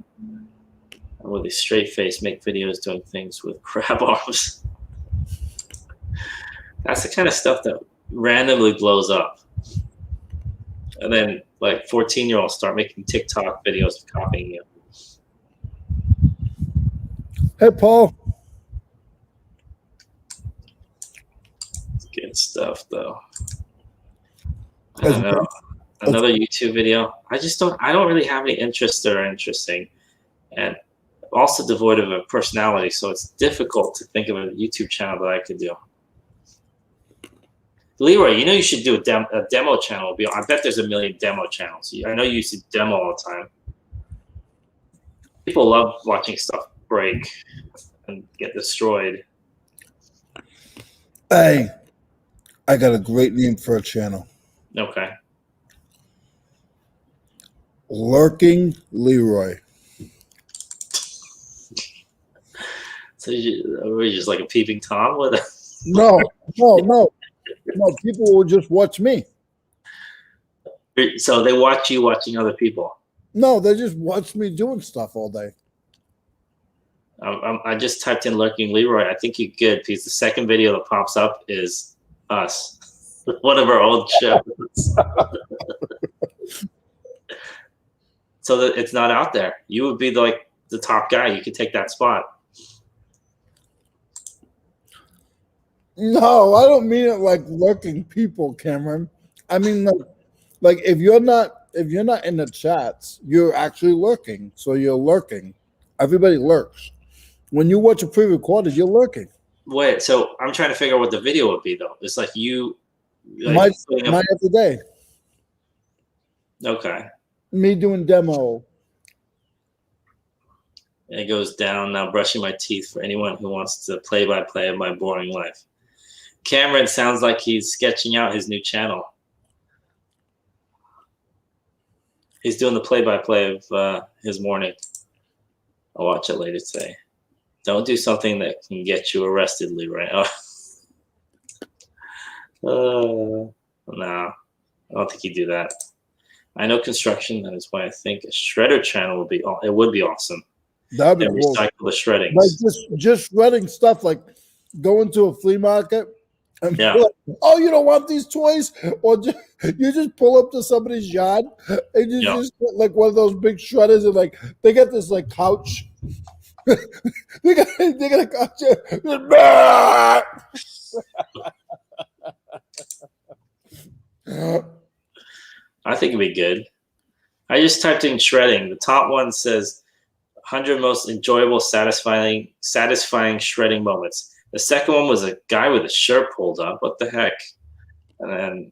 With a straight face, make videos doing things with crab arms. That's the kind of stuff that randomly blows up. And then, like, 14-year-olds start making TikTok videos copying you. Hey, Paul. It's good stuff, though. I don't know. Another YouTube video. I don't really have any interest that are interesting. And also devoid of a personality, so it's difficult to think of a YouTube channel that I could do. Leroy, you should do a demo channel. I bet there's a million demo channels. I know you used to demo all the time. People love watching stuff break and get destroyed. Hey, I got a great name for a channel. Okay. Lurking Leroy. So we're just like a peeping Tom with a No. People will just watch me. So they watch you watching other people. No, they just watch me doing stuff all day. I just typed in Lurking Leroy. I think you're good because the second video that pops up is us. One of our old shows. So that it's not out there. You would be the top guy. You could take that spot. No, I don't mean it like lurking people, Cameron. I mean like if you're not in the chats, you're actually lurking. So you're lurking. Everybody lurks. When you watch a pre-recorded, you're lurking. Wait, so I'm trying to figure out what the video would be though. It's like you My every day. Okay. Me doing demo. It goes down now, brushing my teeth for anyone who wants to play-by-play of my boring life. Cameron sounds like he's sketching out his new channel. He's doing the play-by-play of his morning. I'll watch it later today. Don't do something that can get you arrested, Leroy. No, I don't think he'd do that. I know construction. That is why I think a shredder channel would be awesome. That'd be cool. Recycle the shredding. Like just shredding stuff, like going to a flea market and Yeah. like, oh, you don't want these toys? Or you just pull up to somebody's yard and you just get like one of those big shredders and like they got this like couch. they got a couch. I think it'd be good. I just typed in shredding. The top one says 100 most enjoyable, satisfying shredding moments. The second one was a guy with a shirt pulled up. What the heck? And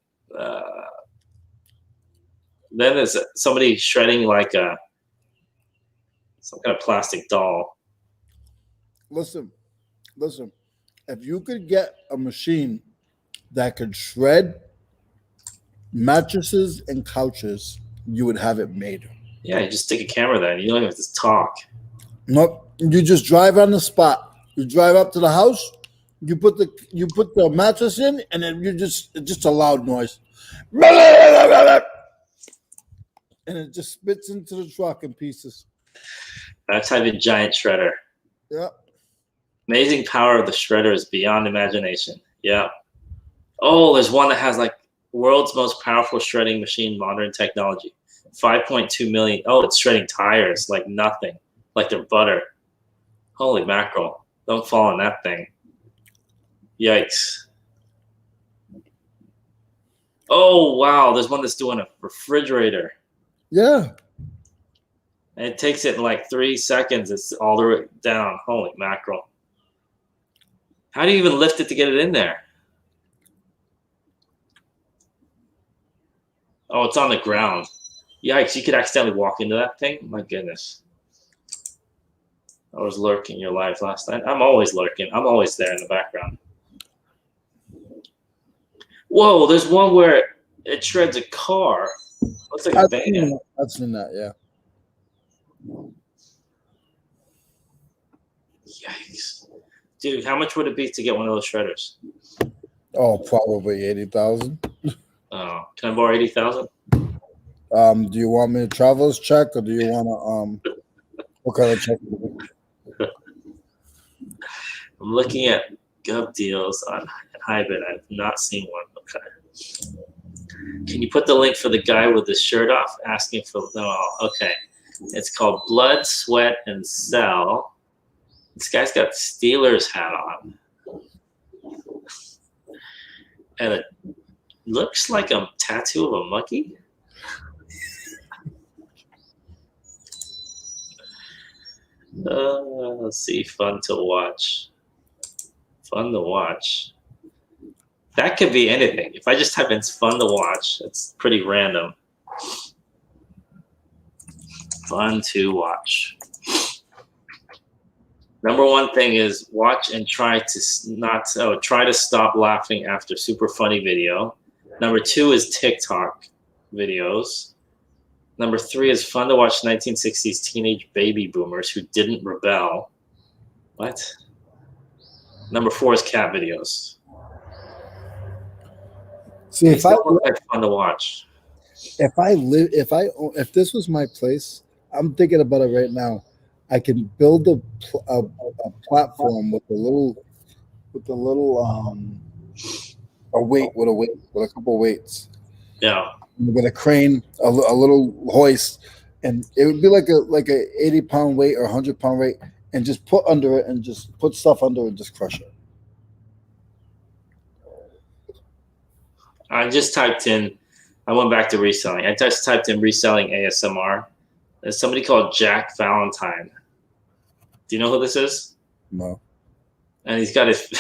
then there's somebody shredding like some kind of plastic doll. Listen. If you could get a machine that could shred mattresses and couches, you would have it made. Yeah, you just stick a camera there. And you don't even have to talk. Nope. You just drive on the spot. You drive up to the house. You put the mattress in, and then it's just a loud noise, and it just spits into the truck in pieces. That type of giant shredder. Yeah. Amazing power of the shredder is beyond imagination. Yeah. Oh, there's one that has like world's most powerful shredding machine, modern technology. 5.2 million. Oh, it's shredding tires like nothing, like they're butter. Holy mackerel. Don't fall in that thing. Yikes. Oh, wow. There's one that's doing a refrigerator. Yeah. And it takes it in like 3 seconds. It's all the way down. Holy mackerel. How do you even lift it to get it in there? Oh, it's on the ground. Yikes, you could accidentally walk into that thing? My goodness. I was lurking your live last night. I'm always lurking. I'm always there in the background. Whoa, there's one where it shreds a car. Looks like a van. I've seen that, yeah. Yikes. Dude, how much would it be to get one of those shredders? Oh, probably 80,000. Oh, can I borrow 80,000? Do you want me to traveler's check, or do you want to what kind of check? I'm looking at gov deals on Hybrid. I've not seen one. Okay. Can you put the link for the guy with the shirt off asking for? No. Okay. It's called Blood, Sweat, and Sell. This guy's got Steelers hat on, and it looks like a tattoo of a monkey. Let's see. Fun to watch. Fun to watch. That could be anything. If I just type in fun to watch, it's pretty random. Fun to watch. Number one thing is watch and try to stop laughing after super funny video. Number two is TikTok videos. Number three is fun to watch 1960s teenage baby boomers who didn't rebel. What? Number four is cat videos. See, if I look like fun to watch. if this was my place, I'm thinking about it right now. I can build a platform with a weight with a couple weights. Yeah. With a crane, a little hoist, and it would be like a 80-pound weight or 100-pound weight, and just put under it and just put stuff under it and just crush it. I just typed in. I went back to reselling. I just typed in reselling ASMR. There's somebody called Jack Valentine. Do you know who this is? No. And he's got his.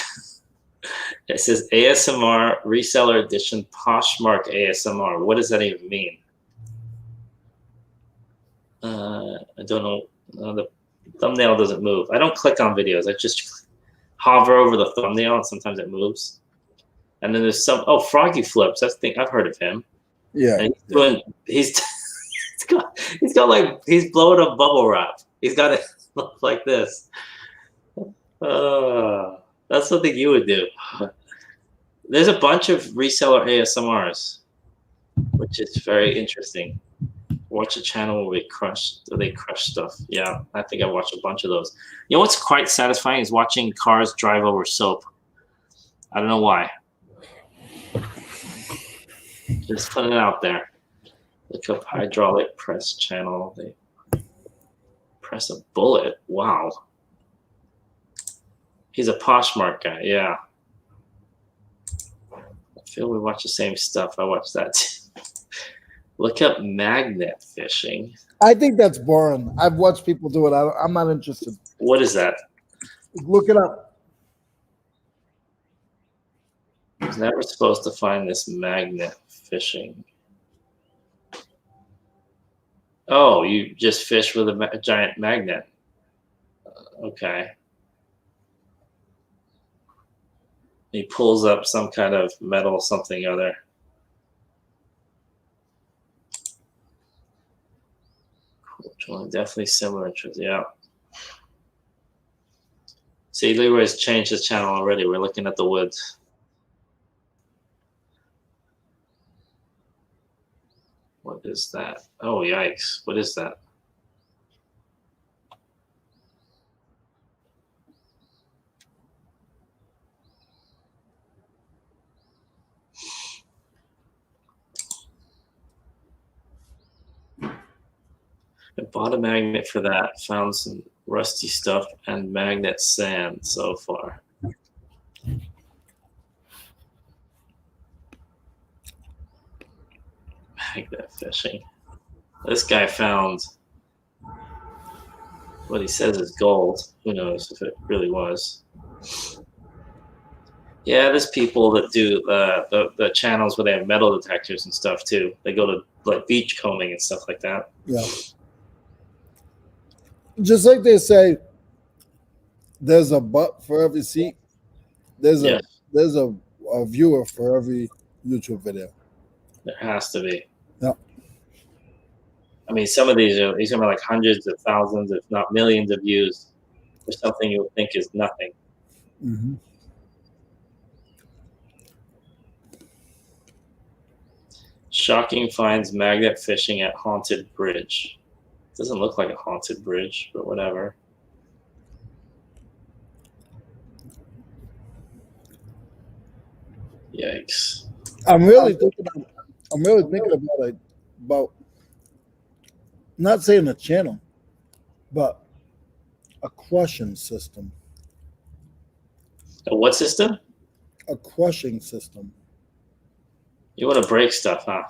It says ASMR Reseller Edition Poshmark ASMR. What does that even mean? I don't know. The thumbnail doesn't move. I don't click on videos. I just hover over the thumbnail, and sometimes it moves. And then there's Froggy Flips. That's the thing. I've heard of him. Yeah. And he's blowing up bubble wrap. He's got it like this. That's something you would do. There's a bunch of reseller ASMRs, which is very interesting. Watch a channel where they crush stuff. Yeah, I think I watched a bunch of those. You know what's quite satisfying is watching cars drive over soap. I don't know why. Just putting it out there. Look up hydraulic press channel. They press a bullet. Wow. He's a Poshmark guy. Yeah. I feel we watch the same stuff. I watch that too. Look up magnet fishing. I think that's boring. I've watched people do it. I'm not interested. What is that? Look it up. I was never supposed to find this magnet fishing. Oh, you just fish with a giant magnet. Okay. He pulls up some kind of metal something other. Cool. Definitely similar interest. Yeah. See, Leroy's changed his channel already. We're looking at the woods. What is that? Oh, yikes. What is that? I bought a magnet for that. Found some rusty stuff and magnet sand so far. Magnet fishing. This guy found what he says is gold. Who knows if it really was. Yeah, there's people that do the channels where they have metal detectors and stuff too. They go to like beach combing and stuff like that. Yeah. Just like they say, there's a butt for every seat. There's a viewer for every YouTube video. There has to be. Yeah. I mean, some of these are like hundreds of thousands, if not millions of views for something you would think is nothing. Mm-hmm. Shocking finds magnet fishing at haunted bridge. Doesn't look like a haunted bridge, but whatever. Yikes. I'm really thinking about it, about not saying a channel, but a crushing system. A what system? A crushing system. You want to break stuff, huh?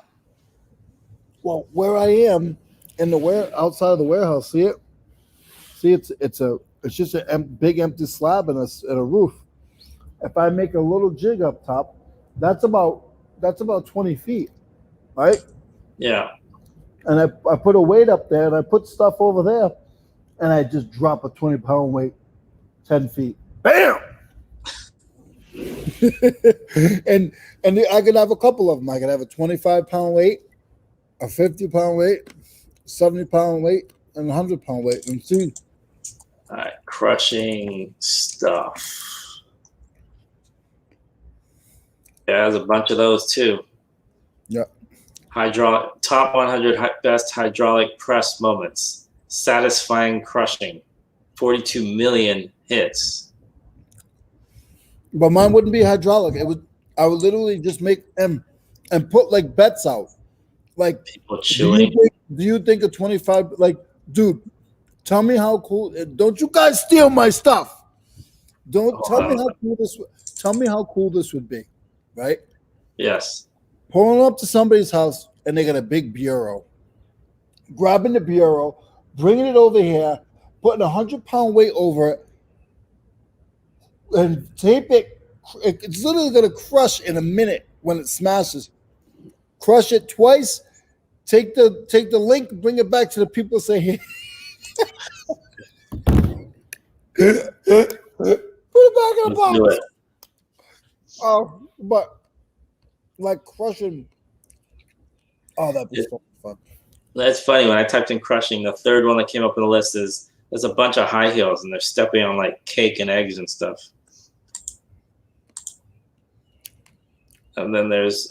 Well, where I am in the outside of the warehouse, see it? See, it's just a big empty slab and a roof. If I make a little jig up top, that's about 20 feet, right? Yeah. And I put a weight up there and I put stuff over there, and I just drop a 20-pound weight 10 feet. Bam! and I could have a couple of them. I could have a 25-pound weight, a 50-pound weight, 70-pound weight, and a 100-pound weight. And see. All right, crushing stuff. Yeah, there's a bunch of those too. Yeah. Top 100 best hydraulic press moments. Satisfying crushing. 42 million hits. But mine wouldn't be hydraulic. I would literally just make and put like bets out. Like, people chewing. Do you think a 25? Like, dude, tell me how cool. Don't you guys steal my stuff? Tell me how cool this would be, right? Yes. Pulling up to somebody's house and they got a big bureau. Grabbing the bureau, bringing it over here, putting a 100-pound weight over it, and tape it. It's literally going to crush in a minute when it smashes. Crush it twice. Take the link, bring it back to the people. Say, hey. Put it back in the box. Oh, but like crushing. Oh, that'd be so fun. That's funny. When I typed in crushing, the third one that came up on the list is there's a bunch of high heels and they're stepping on like cake and eggs and stuff. And then there's,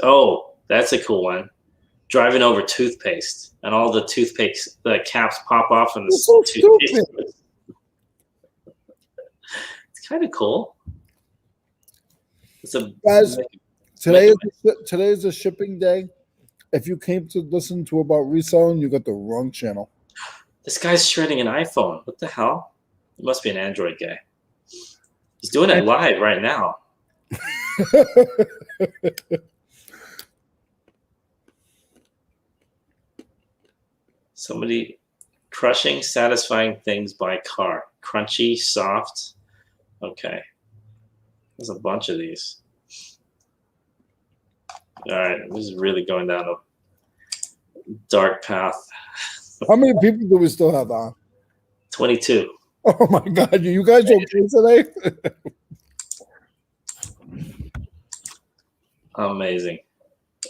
that's a cool one. Driving over toothpaste and all the toothpaste, the caps pop off and the toothpaste. It's kind of cool. Guys, today is a shipping day. If you came to listen to about reselling, you got the wrong channel. This guy's shredding an iPhone. What the hell? He must be an Android guy. He's doing it live right now. Somebody crushing, satisfying things by car. Crunchy, soft. Okay. There's a bunch of these. All right, this is really going down a dark path. How many people do we still have on? 22. Oh my God, you guys okay today? Amazing.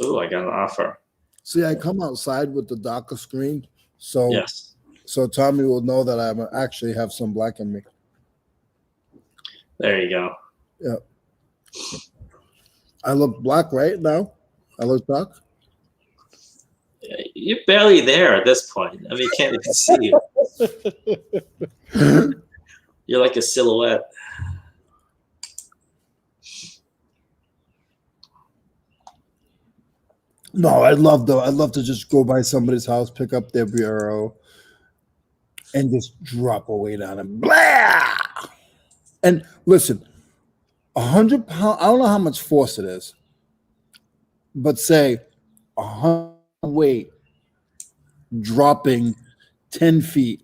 Ooh, I got an offer. See, I come outside with the darker screen, so yes. So Tommy will know that I actually have some black in me. There you go. Yeah. I look black right now. I look dark. You're barely there at this point. I mean, you can't even see you. You're like a silhouette. No, I'd love to just go by somebody's house, pick up their bureau, and just drop a weight on it. Blah! And listen, 100 pounds, I don't know how much force it is, but say 100 weight dropping 10 feet.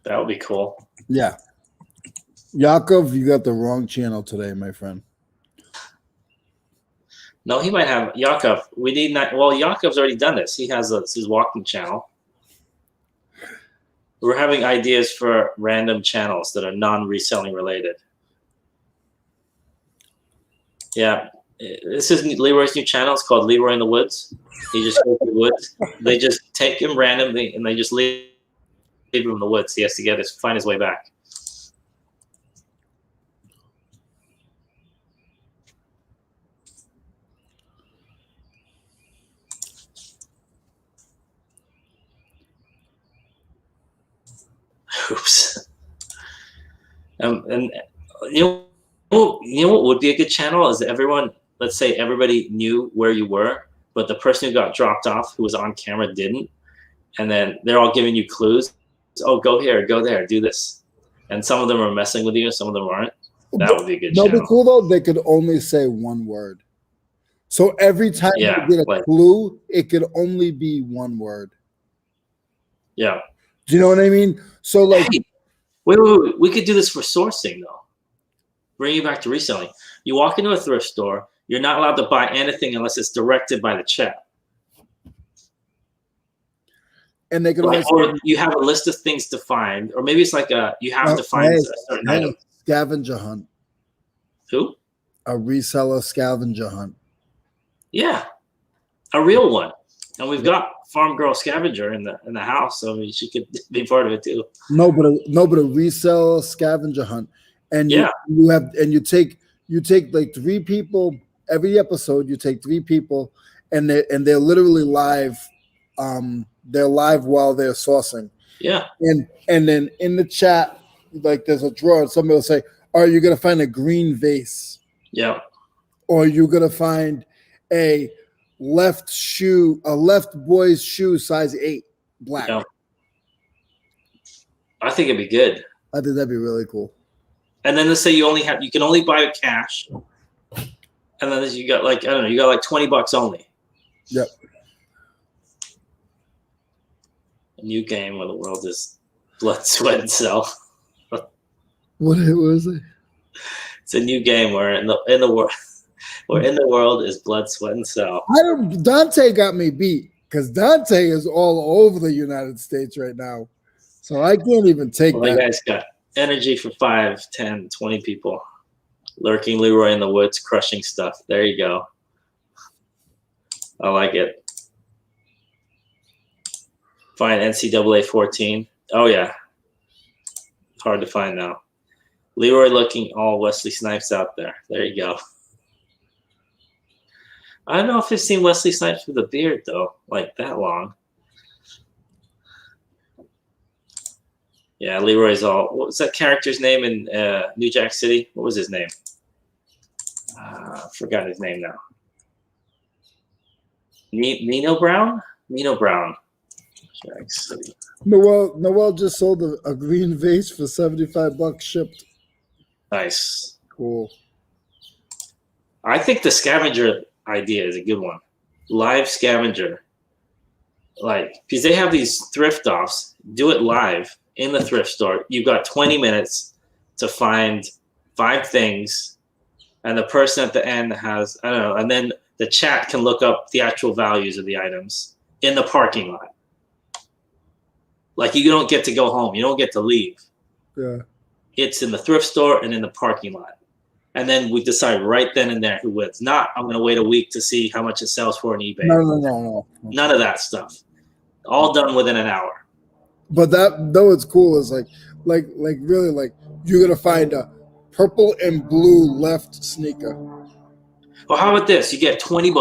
That would be cool. Yeah. Yakov, you got the wrong channel today, my friend. No, he might have Yakov. We need not. Well, Yakov's already done this. He has his walking channel. We're having ideas for random channels that are non-reselling related. Yeah, this is Leroy's new channel. It's called Leroy in the Woods. He just goes to the woods. They just take him randomly and they just leave him in the woods. He has to find his way back. groups. And you know what would be a good channel is everyone. Let's say everybody knew where you were, but the person who got dropped off, who was on camera, didn't, and then they're all giving you clues. Oh, go here, go there, do this, and some of them are messing with you, some of them aren't. That would be a good No, channel. be cool though. They could only say one word. So every time Yeah, you get a like- clue, it could only be one word. Yeah. Do you know what I mean? So like, Hey, wait. We could do this for sourcing though. Bring you back to reselling. You walk into a thrift store, you're not allowed to buy anything unless it's directed by the chat. and they could Like, also or you have a list of things to find, or maybe it's like you have to find a certain item. scavenger hunt, Who? a reseller scavenger hunt. Yeah, a real one. And we've got Farm Girl Scavenger in the house, so she could be part of it too. No, but a reseller scavenger hunt, and you take like 3 people every episode. You take 3 people, and they're literally live. They're live while they're sourcing. Yeah. And then in the chat, like there's a drawer, and somebody will say, "Are you gonna find a green vase? Yeah. Or are you gonna find a left boy's shoe size 8 black?" Yeah. I think it'd be good. I think that'd be really cool. And then let's say you can only buy it cash. And then you got like, I don't know, you got like $20 only. Yep. A new game where the world is blood, sweat, and cell. What was it? It's a new game where in the world where in the world is blood, sweat, and cell. Dante got me beat because Dante is all over the United States right now. So I can't even take Well, that. that guy's got energy for 5, 10, 20 people. Lurking Leroy in the woods, crushing stuff. There you go. I like it. Find NCAA 14. Oh, yeah. Hard to find now. Leroy looking all Wesley Snipes out there. There you go. I don't know if I've seen Wesley Snipes with a beard, though, like that long. Yeah, Leroy's all. What was that character's name in New Jack City? What was his name? I forgot his name now. Nino Brown? Nino Brown. Jack City. Noel just sold a green vase for $75 shipped. Nice. Cool. I think the scavenger idea is a good one. Live scavenger. Like, because they have these thrift offs. Do it live in the thrift store. You've got 20 minutes to find 5 things, and the person at the end has, I don't know, and then the chat can look up the actual values of the items in the parking lot. Like, you don't get to go home. You don't get to leave. Yeah. It's in the thrift store and in the parking lot. And then we decide right then and there who wins. Not, I'm going to wait a week to see how much it sells for on eBay. No. None of that stuff. All done within an hour. But that though it's cool is like really like you're gonna find a purple and blue left sneaker. Well, how about this? You get $20.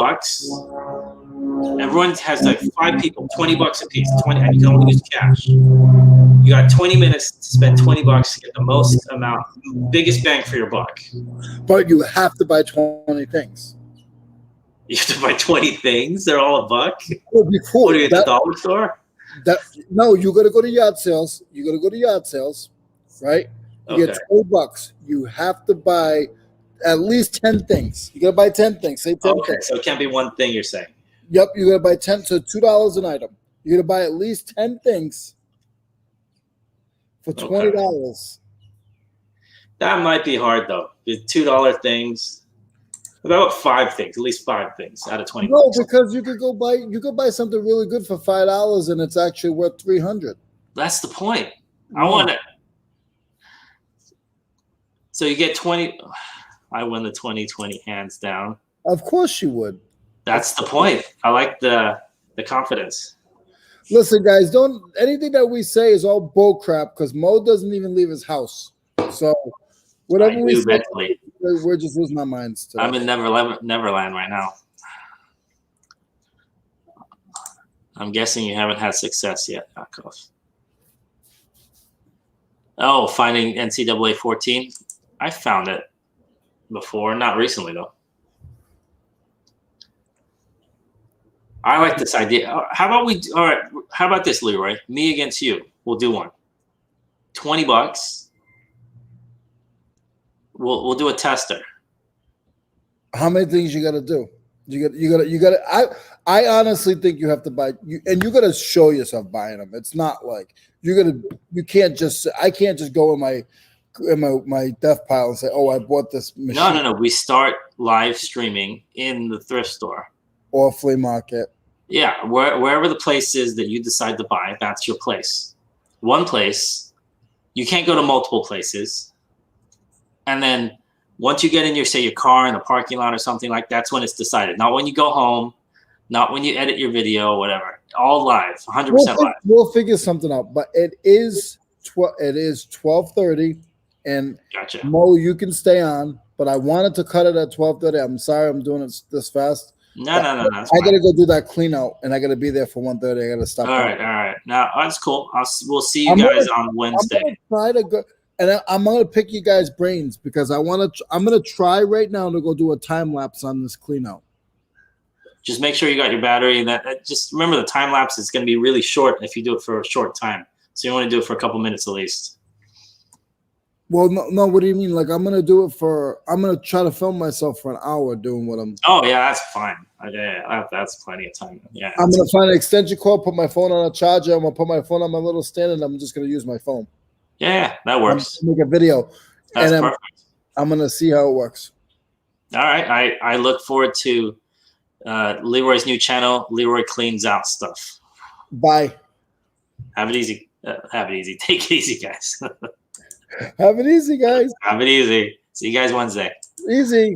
Everyone has like 5 people, $20 a piece, 20, and you can only use cash. You got 20 minutes to spend $20 to get the most amount, biggest bang for your buck. But you have to buy 20 things. You have to buy 20 things. They're all $1. It would be cool. What are you at the dollar store? No, you gotta go to yard sales. Right? You get $20. You have to buy at least 10 things. You gotta buy 10 things. Say 10 Okay, things. so it can't be one thing you're saying. Yep, you gotta buy 10, so $2 an item. You gotta buy at least 10 things for $20. That might be hard though. The $2 things. About 5 things, at least 5 things out of 20. No, because you could buy something really good for $5 and it's actually worth $300. That's the point. I want it. So you get 20. I win the 2020 hands down. Of course you would. That's the point. I like the confidence. Listen, guys, anything that we say is all bull crap because Mo doesn't even leave his house. So whatever we say, mentally. we're just losing our minds today. I'm in Neverland right now. I'm guessing you haven't had success yet, Yakov. Oh, finding NCAA 14. I found it before, not recently though. I like this idea. How about we? All right. How about this, Leroy? Me against you. We'll do one. $20. We'll do a tester. How many things you got to do? You got. I honestly think you have to buy and you got to show yourself buying them. It's not like you can't just. I can't just go in my death pile and say, "Oh, I bought this machine." No. We start live streaming in the thrift store Or flea market. Yeah, wherever the place is that you decide to buy, that's your place. One place. You can't go to multiple places. And then once you get in your car in the parking lot or something like that's when it's decided. Not when you go home, not when you edit your video, whatever. All live, 100% live. We'll figure something out. But it is 12:30, and Gotcha. Mo, you can stay on. But I wanted to cut it at 12:30. I'm sorry, I'm doing it this fast. No. I gotta go do that clean out, and I gotta be there for 1:30. I gotta stop. All right. Now that's cool. We'll see you guys on Wednesday. I'm gonna try to go, and I'm gonna pick you guys' brains because I'm gonna try right now to go do a time lapse on this clean out. Just make sure you got your battery. Just remember the time lapse is going to be really short if you do it for a short time. So you want to do it for a couple minutes at least. Well, no. What do you mean? Like I'm gonna try to film myself for an hour doing what I'm. Oh yeah, that's fine. Yeah, that's plenty of time. Yeah. I'm gonna find an extension cord, put my phone on a charger. I'm gonna put my phone on my little stand, and I'm just gonna use my phone. Yeah, that works. Make a video. That's and perfect. I'm gonna see how it works. All right. I look forward to Leroy's new channel. Leroy cleans out stuff. Bye. Have it easy. Take it easy, guys. Have it easy, guys. Have it easy. See you guys Wednesday. Easy.